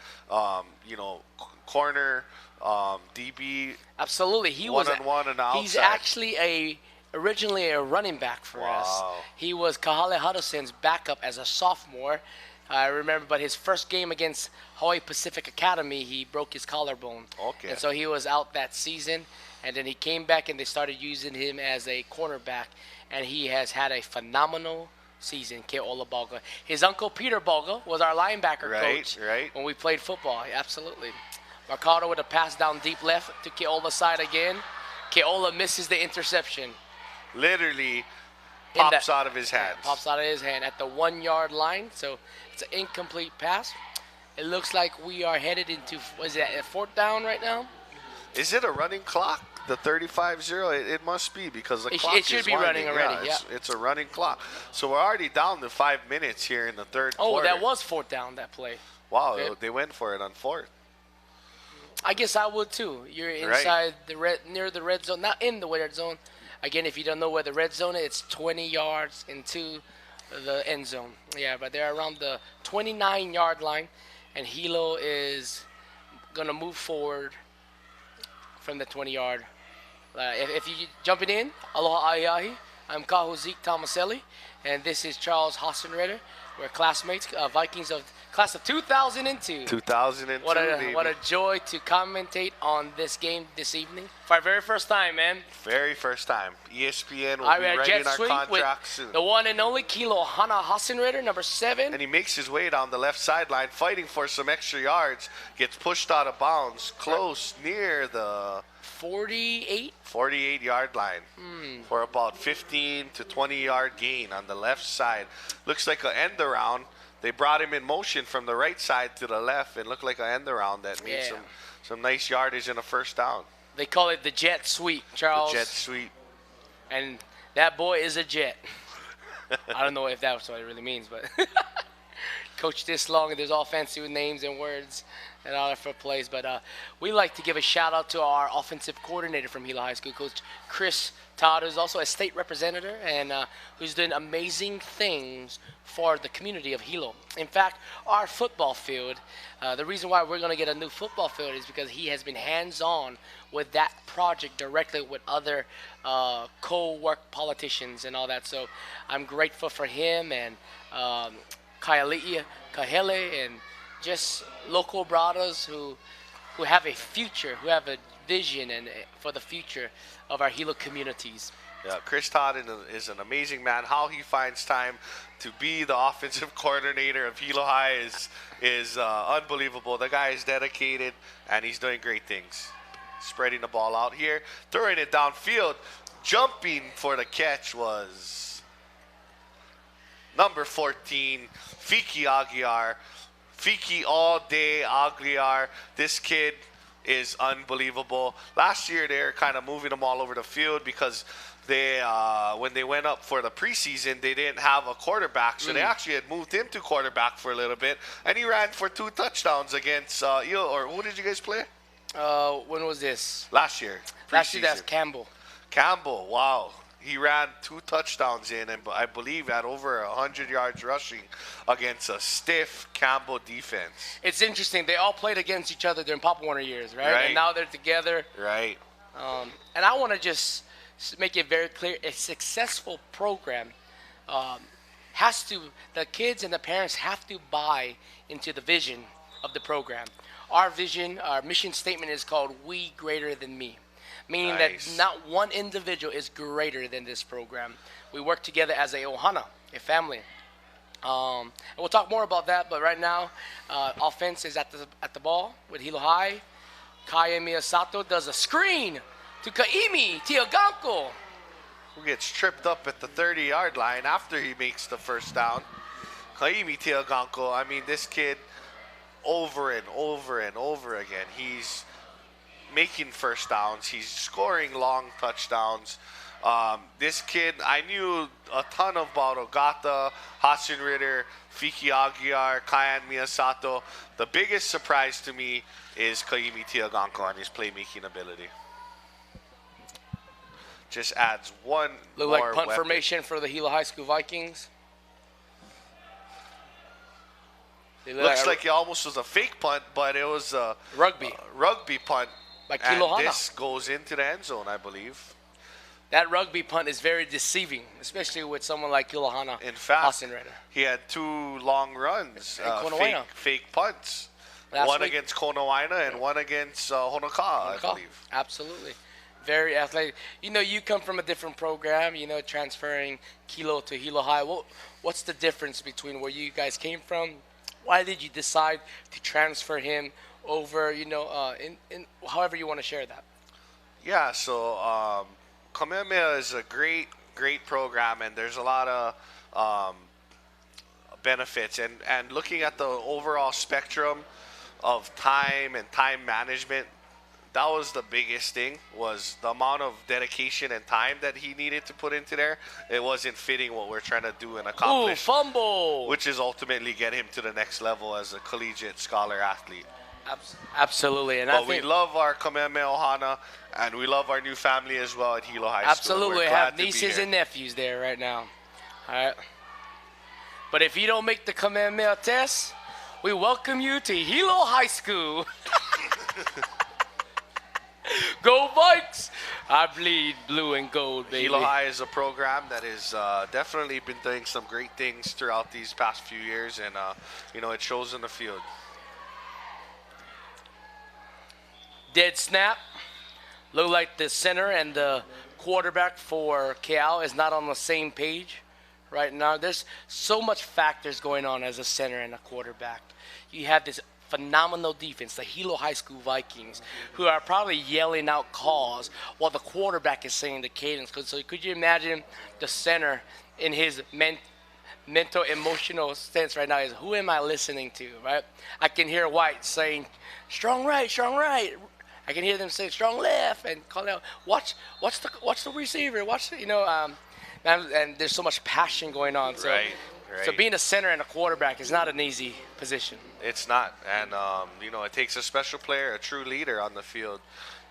corner, DB. Absolutely, he was one-on-one and outside. He's actually originally a running back for us. He was Kahale Huddleston's backup as a sophomore. I remember, but his first game against Hawaii Pacific Academy, he broke his collarbone. Okay. And so he was out that season, and then he came back and they started using him as a cornerback, and he has had a phenomenal season, Keaau Balga. His uncle Peter Balga was our linebacker coach when we played football. Absolutely. Mercado with a pass down deep left to Keaula's side again. Keaula misses the interception. Literally pops out of his hands. Yeah, pops out of his hand at the 1-yard line. So it's an incomplete pass. It looks like we are headed into, what is that, a 4th down right now? Is it a running clock? The 35-0? It must be, because the clock it should be winding. running already. Yeah, it's a running clock. So we're already down to 5 minutes here in the third quarter. Oh, that was 4th down, that play. Wow, they went for it on 4th. I guess I would too. You're inside near the red zone, not in the red zone. Again, if you don't know where the red zone is, it's 20 yards into the end zone. Yeah, but they're around the 29-yard line, and Hilo is going to move forward from the 20-yard. If you jumping in, aloha aiahi. I'm Kahu Zeke Tomaselli, and this is Charles Hassenreder. We're classmates, Vikings of class of 2002. 2002. What a joy to commentate on this game this evening for our very first time, man. Very first time. ESPN will be writing our contracts soon. The one and only Kilo Hana Hassenreder, number 7. And he makes his way down the left sideline, fighting for some extra yards. Gets pushed out of bounds, close near the 48-yard line for about 15 to 20-yard gain on the left side. Looks like an end around. They brought him in motion from the right side to the left. It looked like an end around that made some nice yardage in a first down. They call it the jet sweep, Charles. The jet sweep. And that boy is a jet. I don't know if that's what it really means, but coach this long, and there's all fancy with names and words and all that for plays. But we like to give a shout out to our offensive coordinator from Hilo High School, Coach Chris Todd, who's also a state representative and who's doing amazing things for the community of Hilo. In fact, our football field, the reason why we're going to get a new football field is because he has been hands-on with that project directly with other co-work politicians and all that. So I'm grateful for him and Kaili'i, Kahele, and just local brothers who have a future, who have a vision and for the future of our Hilo communities. Yeah, Chris Todd is an amazing man. How he finds time to be the offensive coordinator of Hilo High is unbelievable. The guy is dedicated, and he's doing great things. Spreading the ball out here, throwing it downfield, jumping for the catch was number 14, Fiki Aguiar. Fiki all day Aguiar. This kid is unbelievable. Last year, they were kind of moving him all over the field because they, when they went up for the preseason, they didn't have a quarterback, so they actually had moved him to quarterback for a little bit, and he ran for 2 touchdowns against who did you guys play? When was this? Last year. Last year, that's Campbell. Campbell, wow. He ran 2 touchdowns in, and I believe had over 100 yards rushing against a stiff Campbell defense. It's interesting. They all played against each other during Pop Warner years, right? And now they're together. Right. And I want to just make it very clear: a successful program the kids and the parents have to buy into the vision of the program. Our vision, our mission statement is called "We Greater Than Me." Meaning that not one individual is greater than this program. We work together as a ohana, a family. And we'll talk more about that, but right now, offense is at the ball with Hilo High. Kaya Miyasato does a screen to Kaimi Tiaganko, who gets tripped up at the 30-yard line after he makes the first down. Kaimi Tiaganko, I mean, this kid over and over and over again, he's making first downs. He's scoring long touchdowns. This kid, I knew a ton about Ogata, Hassan Ritter, Fiki Aguiar, Kayan Miyasato. The biggest surprise to me is Kaimi Tiaganko and his playmaking ability. Just adds one Look more like punt weapon. formation for the Gila High School Vikings. They look Looks like it almost was a fake punt, but it was a rugby rugby punt. by And Keaau. this goes into the end zone, I believe. That rugby punt is very deceiving, especially with someone like Kilohana. In fact, Hassan Ritter. he had 2 long runs, Konawaina. fake punts. Last One week. against Konawaina and one against Honoka'a, I believe. Absolutely. Very athletic. You know, you come from a different program, you know, transferring Kilo to Hilo High. What's the difference between where you guys came from? Why did you decide to transfer him over, you know, in however you want to share that? Yeah, so Kamehameha is a great program, and there's a lot of benefits. And looking at the overall spectrum of time and time management, that was the biggest thing, was the amount of dedication and time that he needed to put into there. It wasn't fitting what we're trying to do and accomplish. Ooh, fumble! Which is ultimately get him to the next level as a collegiate scholar athlete. Absolutely. And But we love our Kamehameha Ohana, and we love our new family as well at Hilo High School. absolutely We're have glad to be nieces here. and nephews there right now. All right. But if you don't make the Kamehameha test, we welcome you to Hilo High School. Go Vikes! I bleed blue and gold, baby. Hilo High is a program that has definitely been doing some great things throughout these past few years, and you know, it shows in the field. Dead snap. Look like the center and the quarterback for Keaau is not on the same page right now. There's so much factors going on as a center and a quarterback. You have this phenomenal defense, the Hilo High School Vikings, who are probably yelling out calls while the quarterback is saying the cadence. So could you imagine the center in his mental, emotional sense right now is, who am I listening to, right? I can hear White saying, strong right, strong right. I can hear them say strong left and calling out, watch the receiver, watch the, you know, and there's so much passion going on. So, Right. So being a center and a quarterback is not an easy position. It's not, and you know, it takes a special player, a true leader on the field,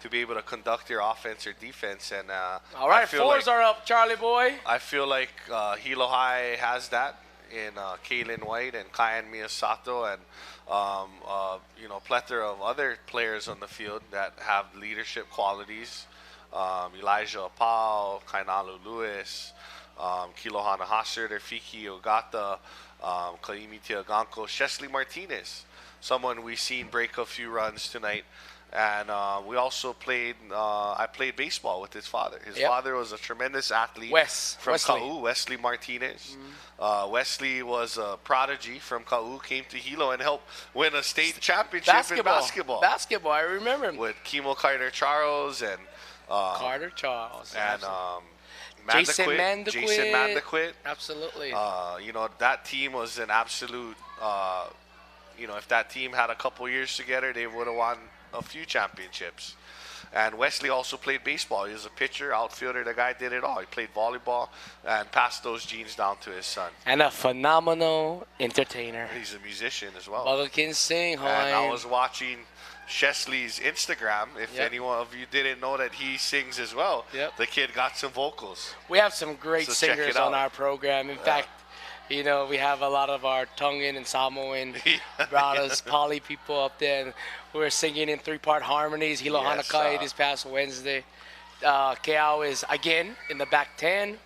to be able to conduct your offense or defense. And All right, I feel fours like, are up, Charlie boy. I feel like Hilo High has that in Kaylin White and Kayan Miyasato, and you know, plethora of other players on the field that have leadership qualities. Elijah Apau, Kainalu Lewis, Kilohana Hasser, Fiki Ogata, Kaimi Tiaganko, Wesley Martinez, someone we've seen break a few runs tonight. And we also played, I played baseball with his father. His father was a tremendous athlete from Wesley. Keaau, Wesley Martinez. Wesley was a prodigy from Keaau, came to Hilo and helped win a state championship in basketball. Basketball, I remember him. With Kimo Carter Charles and Carter Charles. and Jason Jason Mandaquit. Absolutely. You know, that team was an absolute, you know, if that team had a couple years together, they would have won a few championships. And Wesley also played baseball. He was a pitcher, outfielder. The guy did it all. He played volleyball and passed those genes down to his son. And a phenomenal entertainer. He's a musician as well. Bugger can sing, And I Hawaiian. was watching Chesley's Instagram. If anyone of you didn't know that he sings as well, the kid got some vocals. We have some great So check singers it out. on our program. In fact, you know, we have a lot of our Tongan and Samoan brothers, Pali people up there, and we're singing in 3-part harmonies. Hilo Yes, Hanakai this past Wednesday. Keaau is again in the back 10.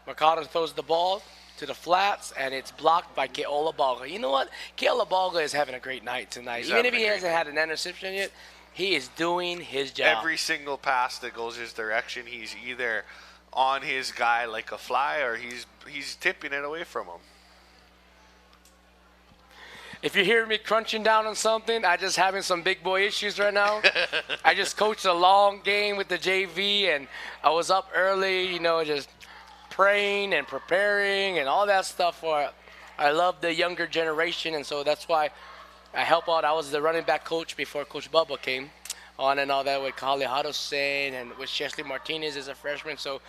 Mercado throws the ball to the flats, and it's blocked by Ke'ola Balga. You know what? Ke'ola Balga is having a great night tonight. Even if he hasn't had an interception yet, he is doing his job. Every single pass that goes his direction, he's either on his guy like a fly, or he's tipping it away from him. If you hear me crunching down on something, I just having some big boy issues right now. I just coached a long game with the JV, and I was up early, you know, just praying and preparing and all that stuff for. I love the younger generation, and so that's why I help out. I was the running back coach before Coach Bubba came on and all that with Kali Harusen and with Wesley Martinez as a freshman. So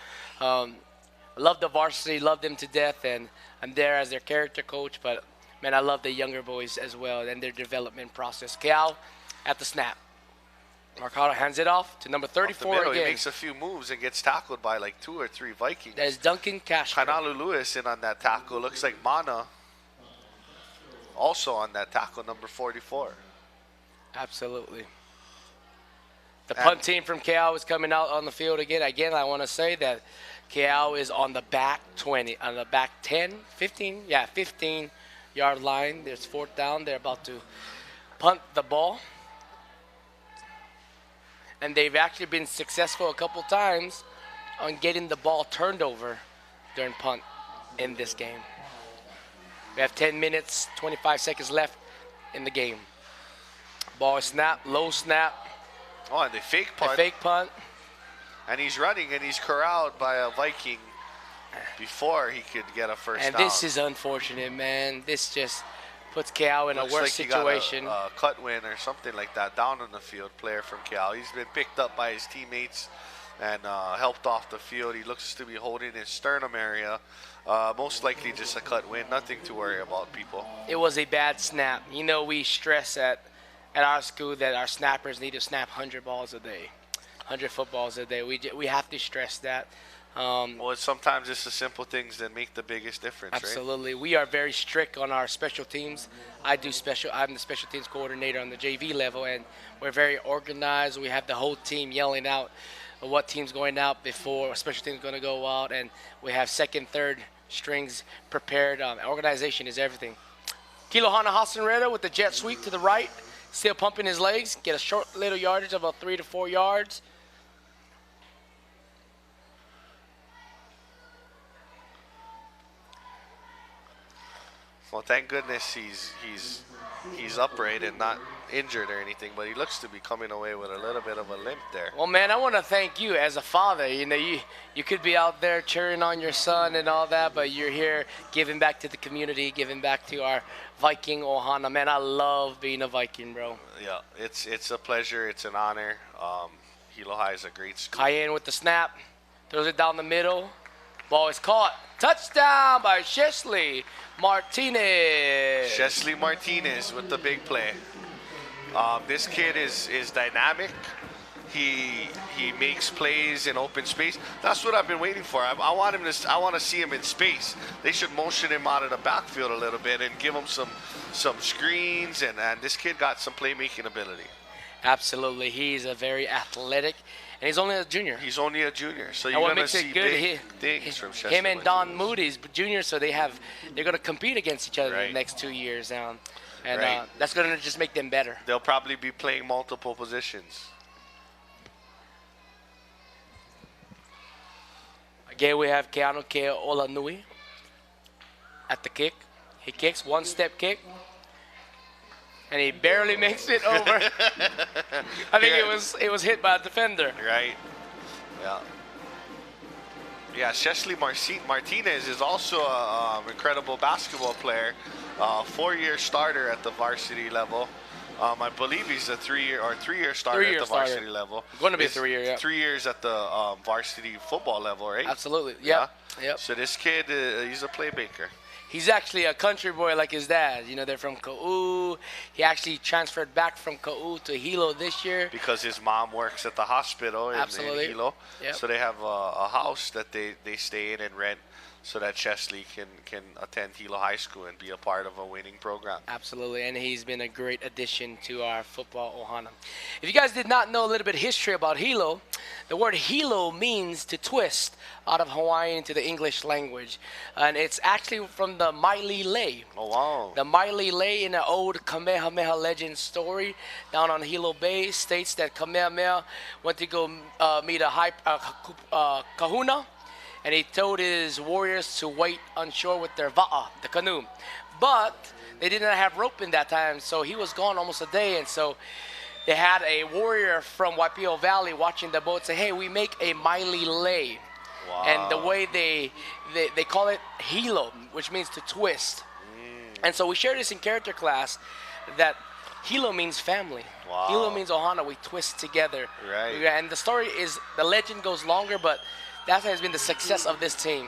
love the varsity, love them to death, and I'm there as their character coach. But, man, I love the younger boys as well and their development process. Keaau at the snap. Mercado hands it off to number 34 middle, again. He makes a few moves and gets tackled by like 2 or 3 Vikings. That is Duncan Castro. Kanalu Lewis in on that tackle. Looks like Mana also on that tackle, number 44. Absolutely. The punt team from Keaau is coming out on the field again. Again, I want to say that Keaau is on the back 20, on the back 10, 15, 15-yard line. There's 4th down. They're about to punt the ball. And they've actually been successful a couple times on getting the ball turned over during punt in this game. We have 10 minutes, 25 seconds left in the game. Ball is snapped, low snap. Oh, and they fake punt. A fake punt. And he's running, and he's corralled by a Viking before he could get a first down. And this is unfortunate, man. This just puts Keaau in a worse situation. He got a cut win or something like that down on the field, player from Keaau. He's been picked up by his teammates and helped off the field. He looks to be holding his sternum area. Most likely just a cut win. Nothing to worry about, people. It was a bad snap. You know, we stress at our school that our snappers need to snap 100 balls a day, 100 footballs a day. We have to stress that. Well, sometimes it's the simple things that make the biggest difference, Absolutely. Right? We are very strict on our special teams. I'm the special teams coordinator on the JV level, and we're very organized. We have the whole team yelling out what team's going out before special team's going to go out, and we have second, third strings prepared. Organization is everything. Kilohana Hasenreda with the jet sweep to the right, still pumping his legs, get a short little yardage of about 3 to 4 yards. Well, thank goodness he's upright and not injured or anything, but he looks to be coming away with a little bit of a limp there. Well, man, I want to thank you as a father. You know, you could be out there cheering on your son and all that, but you're here giving back to the community, giving back to our Viking Ohana. Man, I love being a Viking, bro. Yeah, it's a pleasure. It's an honor. Hilo High is a great school. Cayenne with the snap, throws it down the middle. Ball is caught. Touchdown by Wesley Martinez. Wesley Martinez with the big play. This kid is dynamic. He makes plays in open space. That's what I've been waiting for. I want to see him in space. They should motion him out of the backfield a little bit and give him some screens. And this kid got some playmaking ability. Absolutely, he's a very athletic, and he's only a junior. He's only a junior, so and you're going to see big things from Wesley. Him and Don Moody's junior, so they're going to compete against each other right. in the next 2 years now, and right. That's going to just make them better. They'll probably be playing multiple positions. Again, we have Keanu Olanui at the kick. He kicks, one-step kick. And he barely makes it over. I think it was hit by a defender. Right. Yeah. Yeah, Wesley Martinez is also an incredible basketball player. 4-year starter at the varsity level. I believe he's a 3-year starter at the varsity level. Going to be a 3-year, yeah. 3 years at the varsity football level, right? Absolutely. Yep. Yeah. Yep. So this kid, he's a playmaker. He's actually a country boy like his dad. You know, they're from Keaau. He actually transferred back from Keaau to Hilo this year. Because his mom works at the hospital in Hilo. Yep. So they have a house that they stay in and rent so that Wesley can attend Hilo High School and be a part of a winning program. Absolutely, and he's been a great addition to our football Ohana. If you guys did not know a little bit of history about Hilo, the word Hilo means to twist out of Hawaiian into the English language. And it's actually from the Maili Lei. Oh, wow. The Maili Lei in an old Kamehameha legend story down on Hilo Bay states that Kamehameha went to go meet a kahuna, and he told his warriors to wait on shore with their va'a, the canoe. But they did not have rope in that time, so he was gone almost a day, and so they had a warrior from Waipio Valley watching the boat say, hey, we make a Maili Lei. Wow. And the way they call it Hilo, which means to twist. And so we shared this in character class that Hilo means family. Wow. Hilo means Ohana. We twist together. Right. And the story is, the legend goes longer, but that has been the success of this team.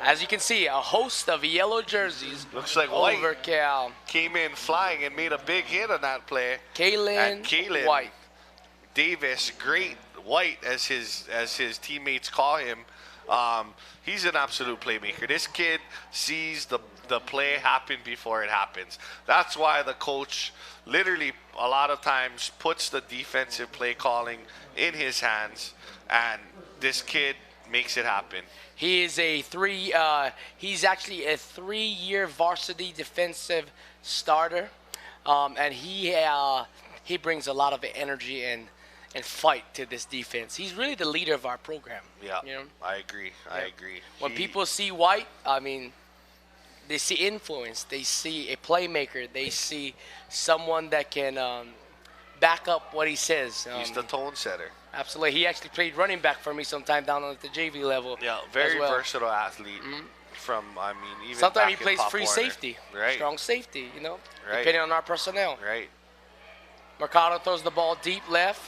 As you can see, a host of yellow jerseys. Looks like over White Keaau. came in flying and made a big hit on that play. Kalen White. Davis, great White, as his teammates call him. He's an absolute playmaker. This kid sees the play happen before it happens. That's why the coach literally a lot of times puts the defensive play calling in his hands, and this kid makes it happen. He is he's actually a 3-year varsity defensive starter, and he brings a lot of energy and fight to this defense. He's really the leader of our program. Yeah, you know? I agree. I agree. When people see White, I mean, they see influence. They see a playmaker. They see someone that can back up what he says. He's the tone setter. Absolutely. He actually played running back for me sometime down at the JV level. Yeah, very well. versatile athlete. From, I mean, even sometimes he back in plays Pop free Warner. safety, Right. strong safety, you know, Right. depending on our personnel. Right. Mercado throws the ball deep left,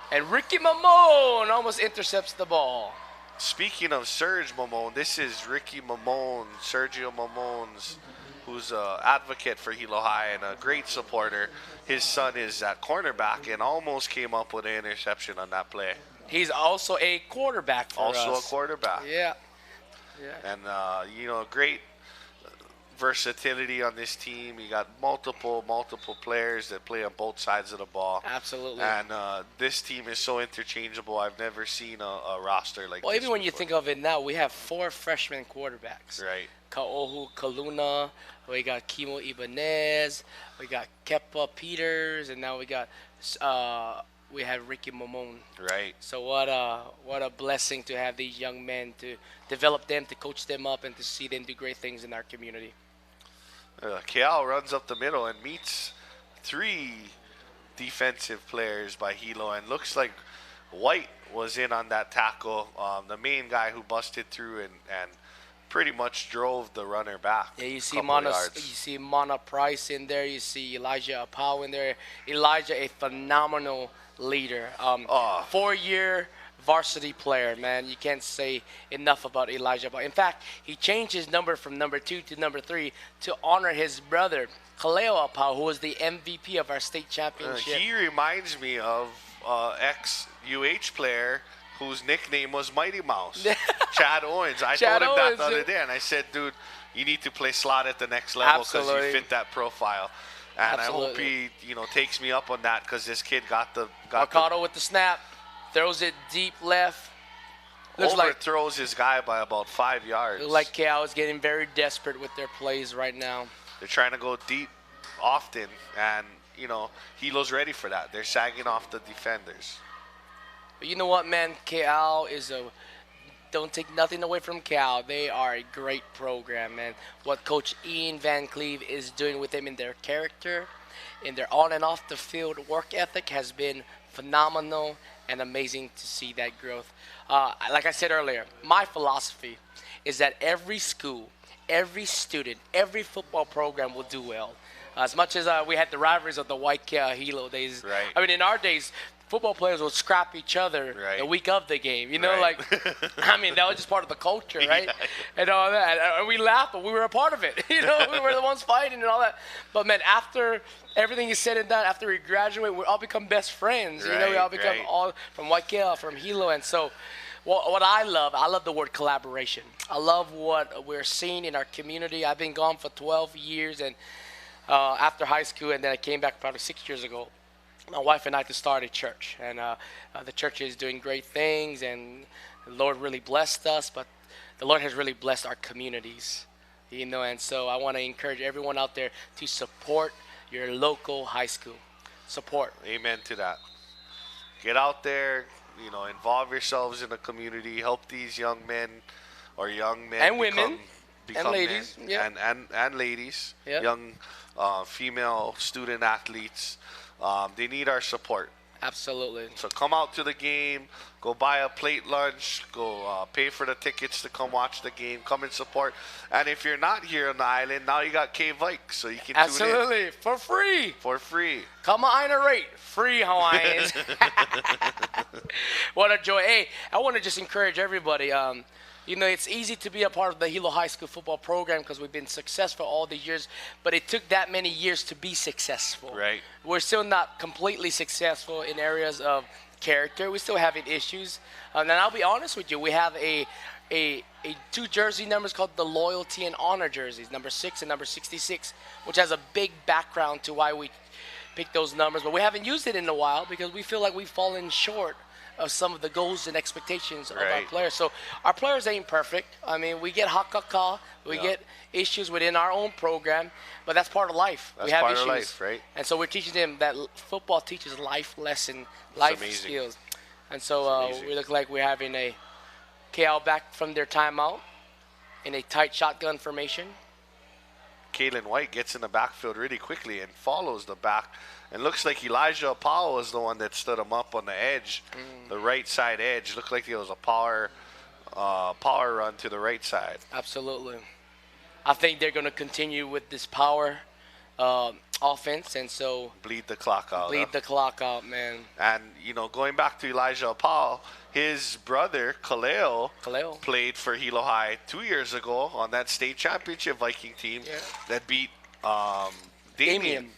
and Ricky Mamone almost intercepts the ball. Speaking of Serge Mamone, this is Ricky Mamone, Sergio Mamone's, who's an advocate for Hilo High and a great supporter. His son is at cornerback and almost came up with an interception on that play. He's also a quarterback for us. Also a quarterback. Yeah. And, great versatility on this team. You got multiple players that play on both sides of the ball. Absolutely. And this team is so interchangeable. I've never seen a roster like this. Well, even when you before. think of it now, we have 4 freshman quarterbacks. Right. Kaohu Kaluna, we got Keaau Ibanez, we got Kepa Peters, and now we have Ricky Mamone. Right. So what a blessing to have these young men, to develop them, to coach them up, and to see them do great things in our community. Keaau runs up the middle and meets 3 defensive players by Hilo, and looks like White was in on that tackle, the main guy who busted through and pretty much drove the runner back. Yeah, you see Mana Price in there. You see Elijah Apau in there. Elijah, a phenomenal leader. 4-year varsity player, man. You can't say enough about Elijah Apau. In fact, he changed his number from number 2 to number 3 to honor his brother, Keaau Apau, who was the MVP of our state championship. He reminds me of ex-UH player whose nickname was Mighty Mouse, Chad Owens. I told him that the other day, and I said, dude, you need to play slot at the next level because you fit that profile. And I hope he, takes me up on that, because this kid got Mercado with the snap, throws it deep left. Overthrows his guy by about 5 yards. Looks like Keaau is getting very desperate with their plays right now. They're trying to go deep often, and, Hilo's ready for that. They're sagging off the defenders. But you know what, man? Keaau don't take nothing away from Keaau. They are a great program, man. What Coach Ian Van Cleve is doing with them in their character, in their on and off the field work ethic has been phenomenal and amazing to see that growth. Like I said earlier, my philosophy is that every school, every student, every football program will do well. As much as we had the rivalries of the White Keaau Hilo days. Right. I mean, in our days, football players would scrap each other the week of the game. Right. I mean, that was just part of the culture, right? Yeah. And all that. And we laughed, but we were a part of it. We were the ones fighting and all that. But, man, after everything is said and done, after we graduate, we all become best friends. We all become all from White Keaau, from Hilo. And so what I love the word collaboration. I love what we're seeing in our community. I've been gone for 12 years and after high school, and then I came back probably 6 years ago. My wife and I to start a church, and the church is doing great things, and the Lord really blessed us, but the Lord has really blessed our communities, and so I want to encourage everyone out there to support your local high school. Support. Amen to that. Get out there, involve yourselves in the community, help these young men or young men and women become and ladies, men, and ladies, young female student athletes. They need our support. Absolutely. So come out to the game, go buy a plate lunch, go pay for the tickets to come watch the game, come and support. And if you're not here on the island, now you got Keaau Vikes, so you can tune in Absolutely. For free. for free. Come on, rate. Free Hawaiians. What a joy. Hey, I want to just encourage everybody. It's easy to be a part of the Hilo High School football program because we've been successful all these years, but it took that many years to be successful. Right. We're still not completely successful in areas of character. We're still having issues. And I'll be honest with you, we have a two jersey numbers called the Loyalty and Honor jerseys, number 6 and number 66, which has a big background to why we picked those numbers. But we haven't used it in a while because we feel like we've fallen short of some of the goals and expectations of our players. So our players ain't perfect. I mean, we get hakaka, we get issues within our own program, but that's part of life. That's we have part issues. of life, right? And so we're teaching them that football teaches life life skills. And so we look like we're having a Keaau back from their timeout in a tight shotgun formation. Kalen White gets in the backfield really quickly and follows the back. And looks like Elijah Powell was the one that stood him up on the edge, the right side edge. Looked like it was a power run to the right side. Absolutely. I think they're going to continue with this power offense, and so Bleed the clock out. bleed the clock out, man. And, going back to Elijah Powell, his brother, Keaau, played for Hilo High 2 years ago on that state championship Viking team that beat Damien.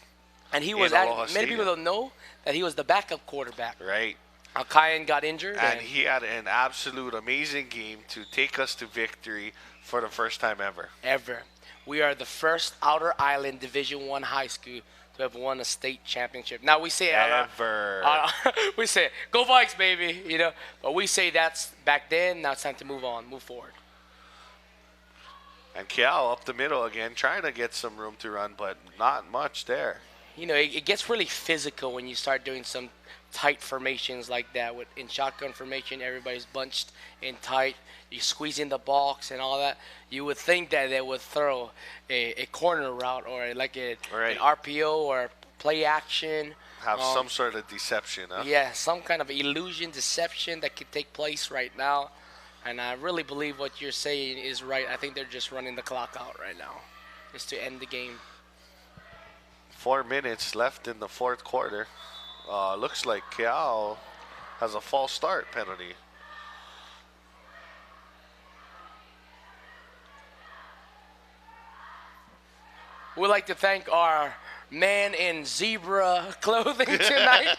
And he was many people don't know that he was the backup quarterback. Right. Akayan got injured. And he had an absolute amazing game to take us to victory for the first time ever. We are the first Outer Island Division I high school to have won a state championship. Now we say we say go Vikes, baby, but we say that's back then. Now it's time to move forward. And Keaau up the middle again, trying to get some room to run, but not much there. It gets really physical when you start doing some tight formations like that. In shotgun formation, everybody's bunched in tight. You squeeze in the box and all that. You would think that they would throw a corner route or an RPO or play action. Have some sort of deception, huh? Yeah, some kind of illusion, deception that could take place right now. And I really believe what you're saying is right. I think they're just running the clock out right now just to end the game. 4 minutes left in the fourth quarter. Looks like Keaau has a false start penalty. We'd like to thank our man in zebra clothing tonight.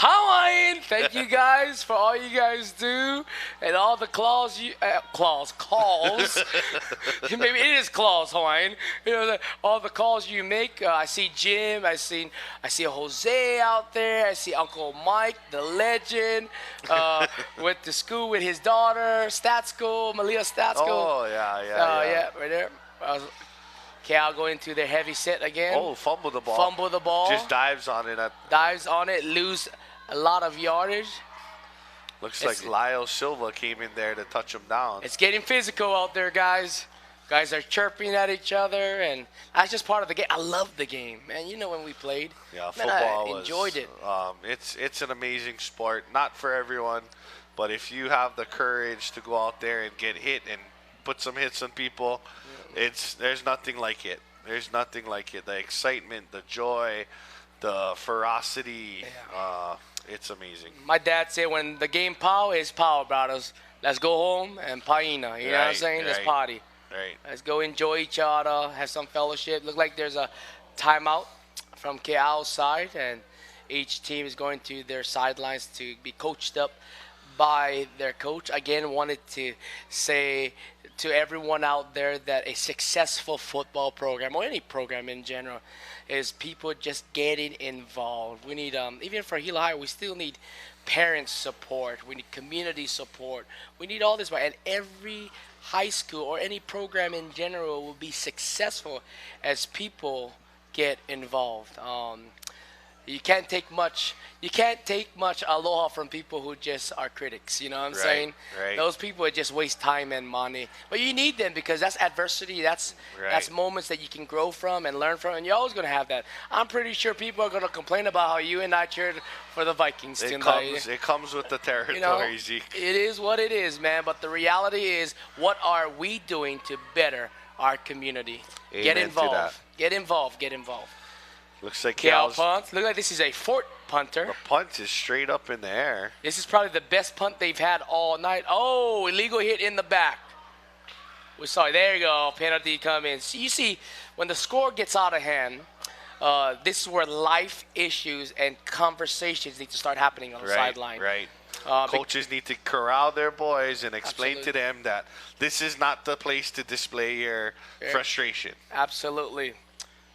Hawaiian, thank you guys for all you guys do and all the calls. Maybe it is claws, Hawaiian. All the calls you make. I see Jim. I see Jose out there. I see Uncle Mike, the legend, went to school with his daughter, Malia Statsko. Oh yeah, right there. Keaau going to their heavy set again. Oh, fumble the ball. Just dives on it. Lose a lot of yardage. Looks like Lyle Silva came in there to touch him down. It's getting physical out there, guys. Guys are chirping at each other, and that's just part of the game. I love the game, man. When we played. Yeah, football. I enjoyed it. It's an amazing sport. Not for everyone, but if you have the courage to go out there and get hit and put some hits on people, there's nothing like it. There's nothing like it. The excitement, the joy, the ferocity. It's amazing. My dad said when the game power is power, brothers. Let's go home and paina. You know what I'm saying? Let's party. Right. Let's go enjoy each other, have some fellowship. Look like there's a timeout from Keaau's side, and each team is going to their sidelines to be coached up by their coach. Again, wanted to say to everyone out there that a successful football program, or any program in general, is people just getting involved. We need, even for Hilo High, we still need parent support. We need community support. We need all this. And every high school or any program in general will be successful as people get involved. You can't take much. You can't take much aloha from people who just are critics. You know what I'm saying? Right. Those people would just waste time and money. But you need them because that's adversity. That's moments that you can grow from and learn from, and you're always going to have that. I'm pretty sure people are going to complain about how you and I cheered for the Vikings tonight. It comes with the territory, You know, Zeke. it is what it is, man. But the reality is, what are we doing to better our community? Amen Get to involved. that. Get involved. Get involved. Looks like Keaau Keaau's punt. Look like this is a Fort punter. the punt is straight up in the air. This is probably the best punt they've had all night. Oh, illegal hit in the back. We saw it. There you go. Penalty come in. So you see, when the score gets out of hand, this is where life issues and conversations need to start happening on the sideline. Right. Coaches need to corral their boys and explain to them that this is not the place to display your frustration. Absolutely.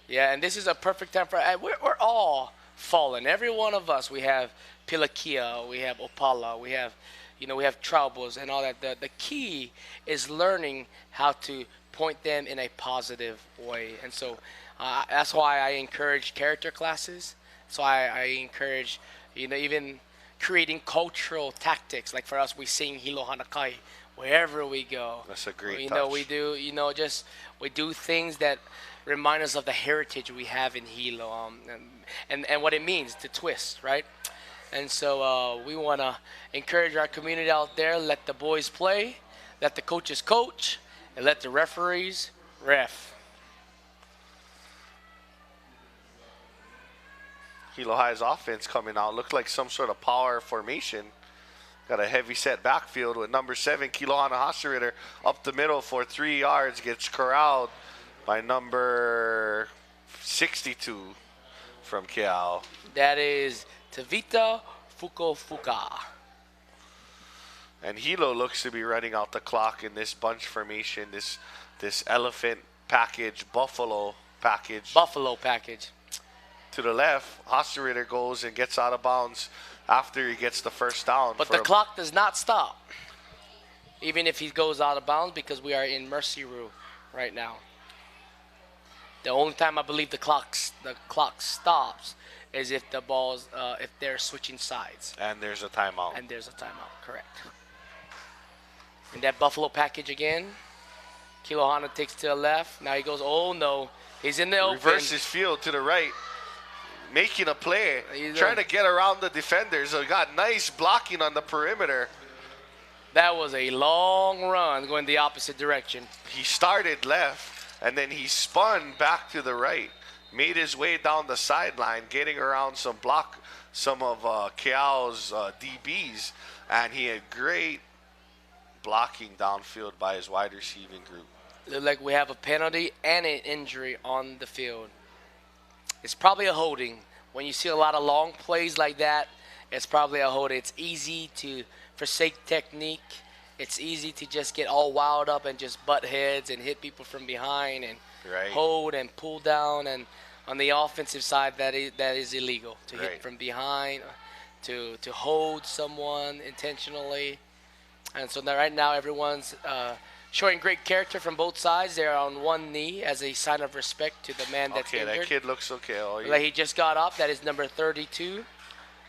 Yeah, and this is a perfect time for we're all fallen. Every one of us. We have Keaau, we have Opala, we have troubles and all that. The key is learning how to point them in a positive way. And so that's why I encourage character classes. So I encourage, even creating cultural tactics. Like for us, we sing Hilo Hanakai wherever we go. That's a great touch. We do, we do things that remind us of the heritage we have in Hilo, and what it means to twist, right? And so we want to encourage our community out there. Let the boys play, let the coaches coach, and let the referees ref. Hilo High's offense coming out. Looked like some sort of power formation. Got a heavy set backfield with number 7, Keaau Hosteritter, up the middle for 3 yards. Gets corralled by number 62 from Keaau. That is Tavita Fukufuka. And Hilo looks to be running out the clock in this bunch formation, this elephant package, buffalo package. Buffalo package. To the left, Hosteritter goes and gets out of bounds after he gets the first down. But the clock does not stop, even if he goes out of bounds, because we are in Mercy Rule right now. The only time I believe the clock stops is if the balls, if they're switching sides. And there's a timeout. Correct. And that Buffalo package again. Keaau takes to the left. Now he goes, oh no, he's in the open. Reverses field to the right, making a play, trying to get around the defenders. So he got nice blocking on the perimeter. That was a long run going the opposite direction. He started left, and then he spun back to the right, made his way down the sideline, getting around some of Keaau's DBs, and he had great blocking downfield by his wide receiving group. Look like we have a penalty and an injury on the field. It's probably a holding. When you see a lot of long plays like that, it's probably a holding. It's easy to forsake technique. It's easy to just get all wild up and just butt heads and hit people from behind and hold and pull down. And on the offensive side, that is illegal to hit from behind, to hold someone intentionally. And so now, right now, everyone's showing great character from both sides. They're on one knee as a sign of respect to the man that's injured. Okay, that kid looks okay. Like he just got up. That is number 32,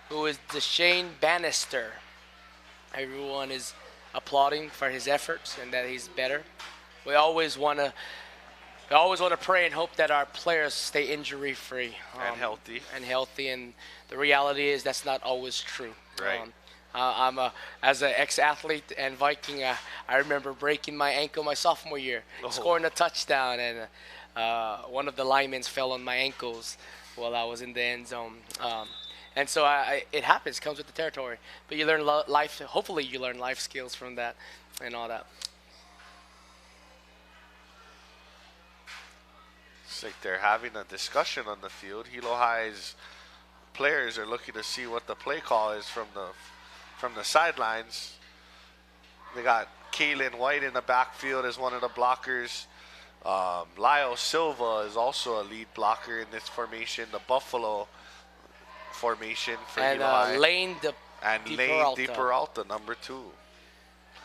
who is Deshane Bannister. Everyone is applauding for his efforts and that he's better. We always want to pray and hope that our players stay injury-free and healthy. And the reality is that's not always true. Right. As an ex-athlete and Viking, I remember breaking my ankle my sophomore year, scoring a touchdown, and one of the linemen fell on my ankles while I was in the end zone. And so it happens, comes with the territory. But you learn life. Hopefully, you learn life skills from that and all that. It's like they're having a discussion on the field. Hilo High's players are looking to see what the play call is from the sidelines. They got Kaylin White in the backfield as one of the blockers. Lyle Silva is also a lead blocker in this formation, the Buffalo formation for Hilo High. Lane De Peralta, number 2.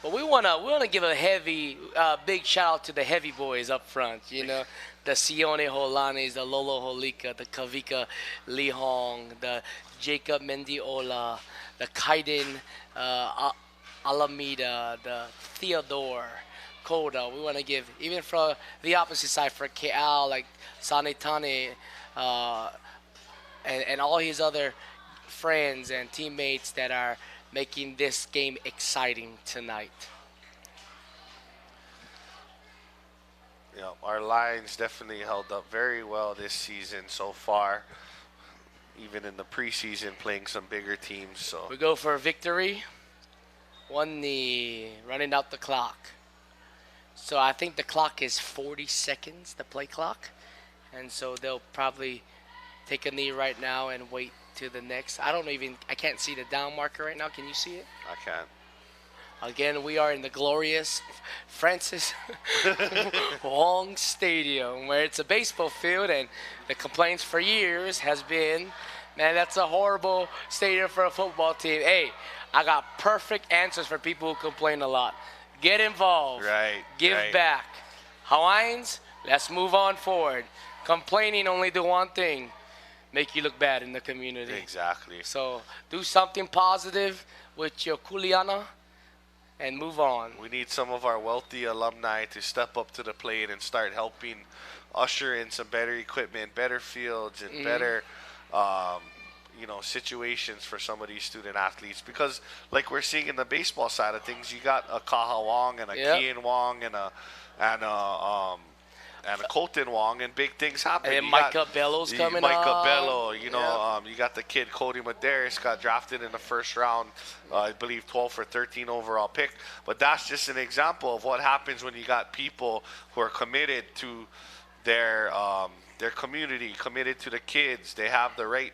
But we wanna give a heavy, big shout out to the heavy boys up front. You know, the Sione Holanes, the Lolo Holika, the Kavika Lihong, the Jacob Mendiola, the Kaiden Alameda, the Theodore Koda. We want to give, even from the opposite side, for Keaau, like Sanetane, and all his other friends and teammates that are making this game exciting tonight. Our lines definitely held up very well this season so far, even in the preseason playing some bigger teams. So We go for a victory. One knee, running out the clock. So I think the clock is 40 seconds, the play clock. And so they'll probably take a knee right now and wait to the next. I can't see the down marker right now. Can you see it? I can't. Again, we are in the glorious Francis Wong Stadium, where it's a baseball field, and the complaints for years has been, man, that's a horrible stadium for a football team. Hey, I got perfect answers for people who complain a lot. Get involved. Right. Give right. back. Hawaiians, let's move on forward. Complaining only do one thing, make you look bad in the community. Exactly. So do something positive with your kuleana and move on. We need some of our wealthy alumni to step up to the plate and start helping usher in some better equipment, better fields, and better, situations for some of these student athletes. Because, like we're seeing in the baseball side of things, you got a Kaha Wong and a Kian Wong and a Colton Wong, and big things happen. And Micah Bello's coming Micah up. Bello, you got the kid Cody Medeiros, got drafted in the first round, I believe 12 or 13 overall pick. But that's just an example of what happens when you got people who are committed to their community, committed to the kids. They have the right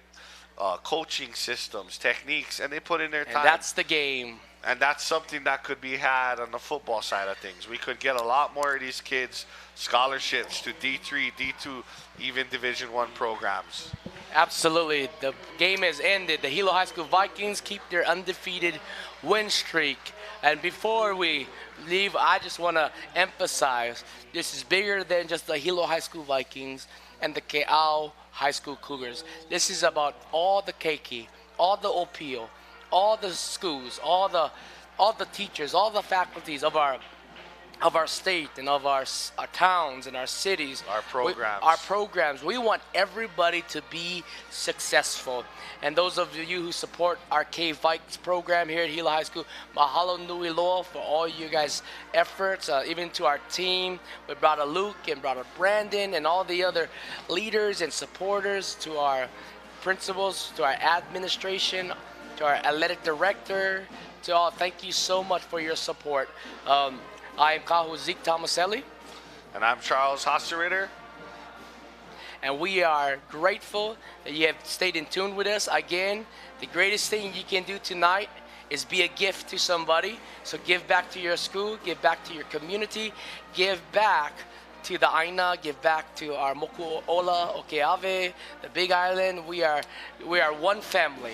coaching systems, techniques, and they put in their time. And that's the game. And that's something that could be had on the football side of things. We could get a lot more of these kids scholarships to D3, D2, even Division I programs. Absolutely. The game has ended. The Hilo High School Vikings keep their undefeated win streak. And before we leave, I just want to emphasize this is bigger than just the Hilo High School Vikings and the Keaau High School Cougars. This is about all the keiki, all the opio, all the schools, all the teachers, all the faculties of our state and of our towns and our cities. Our programs. We want everybody to be successful. And those of you who support our K-Vikes program here at Hilo High School, mahalo nui loa for all you guys' efforts, even to our team, with Brother Luke and Brother Brandon and all the other leaders and supporters, to our principals, to our administration, to our athletic director, to all. Thank you so much for your support. I am Kahu Zeke Tomaselli. And I'm Charles Hasteritter. And we are grateful that you have stayed in tune with us. Again, the greatest thing you can do tonight is be a gift to somebody. So give back to your school, give back to your community, give back to the Aina, give back to our Moku'ola, Okeave, the Big Island. We are one family.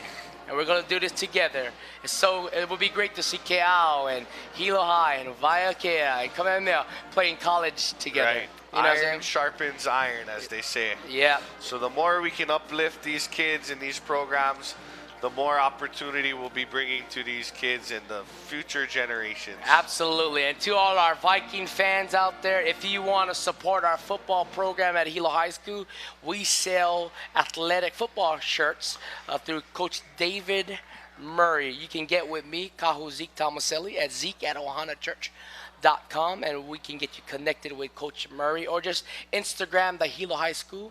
And we're going to do this together. It would be great to see Keaau and Hilo High and Waiakea and Kamehameha playing college together. Right. You know what I'm Iron saying? sharpens iron, as they say. Yeah. So the more we can uplift these kids in these programs, the more opportunity we'll be bringing to these kids in the future generations. Absolutely. And to all our Viking fans out there, if you want to support our football program at Hilo High School, we sell athletic football shirts through Coach David Murray. You can get with me, Kahu Zeke Tomaselli, at zeke@ohanachurch.com, and we can get you connected with Coach Murray, or just Instagram the Hilo High School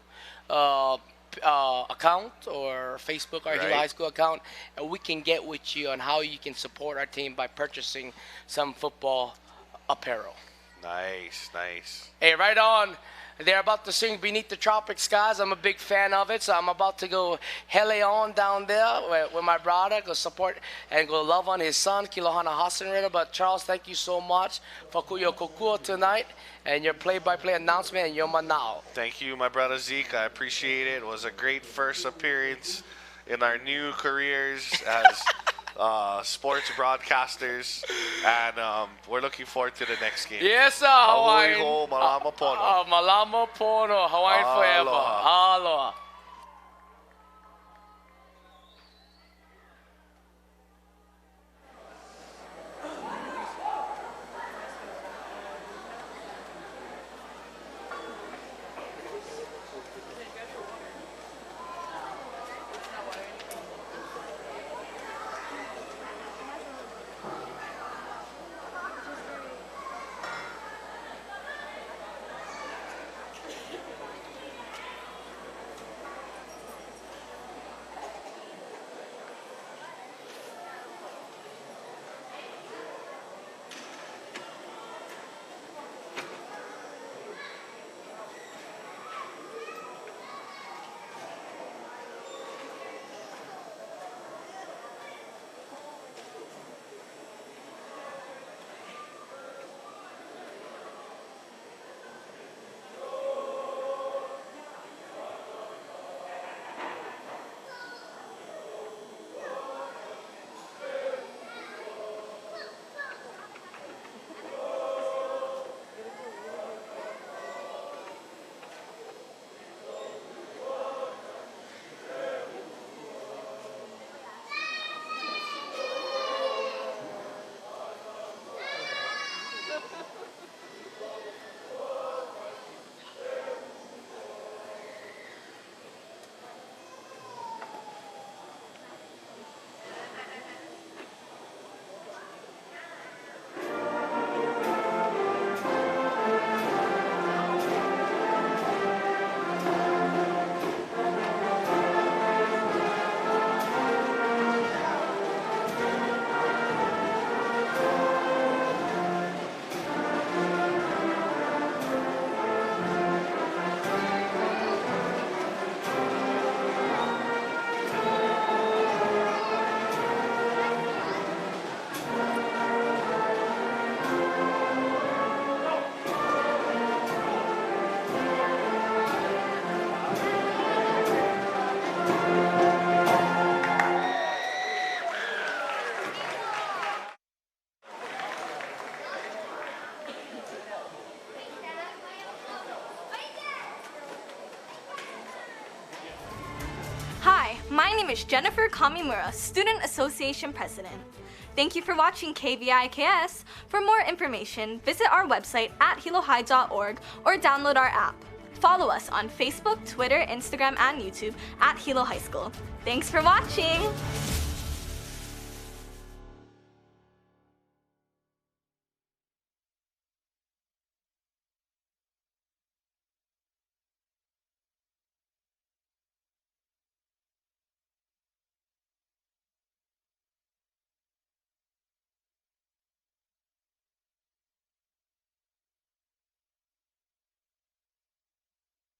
account, or Facebook our Hilo High School account, and we can get with you on how you can support our team by purchasing some football apparel. Nice. Hey, right on. They're about to sing Beneath the Tropic Skies. I'm a big fan of it, so I'm about to go hele on down there with my brother, go support and go love on his son, Kilohana Hassan. But Charles, thank you so much for your kokua tonight and your play-by-play announcement and your manao. Thank you, my brother Zeke. I appreciate it. It was a great first appearance in our new careers as sports broadcasters, and we're looking forward to the next game. Yes, sir, Hawaiian. Ahui ho, malama pono. Malama pono. Hawaiian forever. Aloha. Aloha. Hi, my name is Jennifer Kamimura, Student Association President. Thank you for watching KVIKS. For more information, visit our website at hilohigh.org or download our app. Follow us on Facebook, Twitter, Instagram, and YouTube at Hilo High School. Thanks for watching!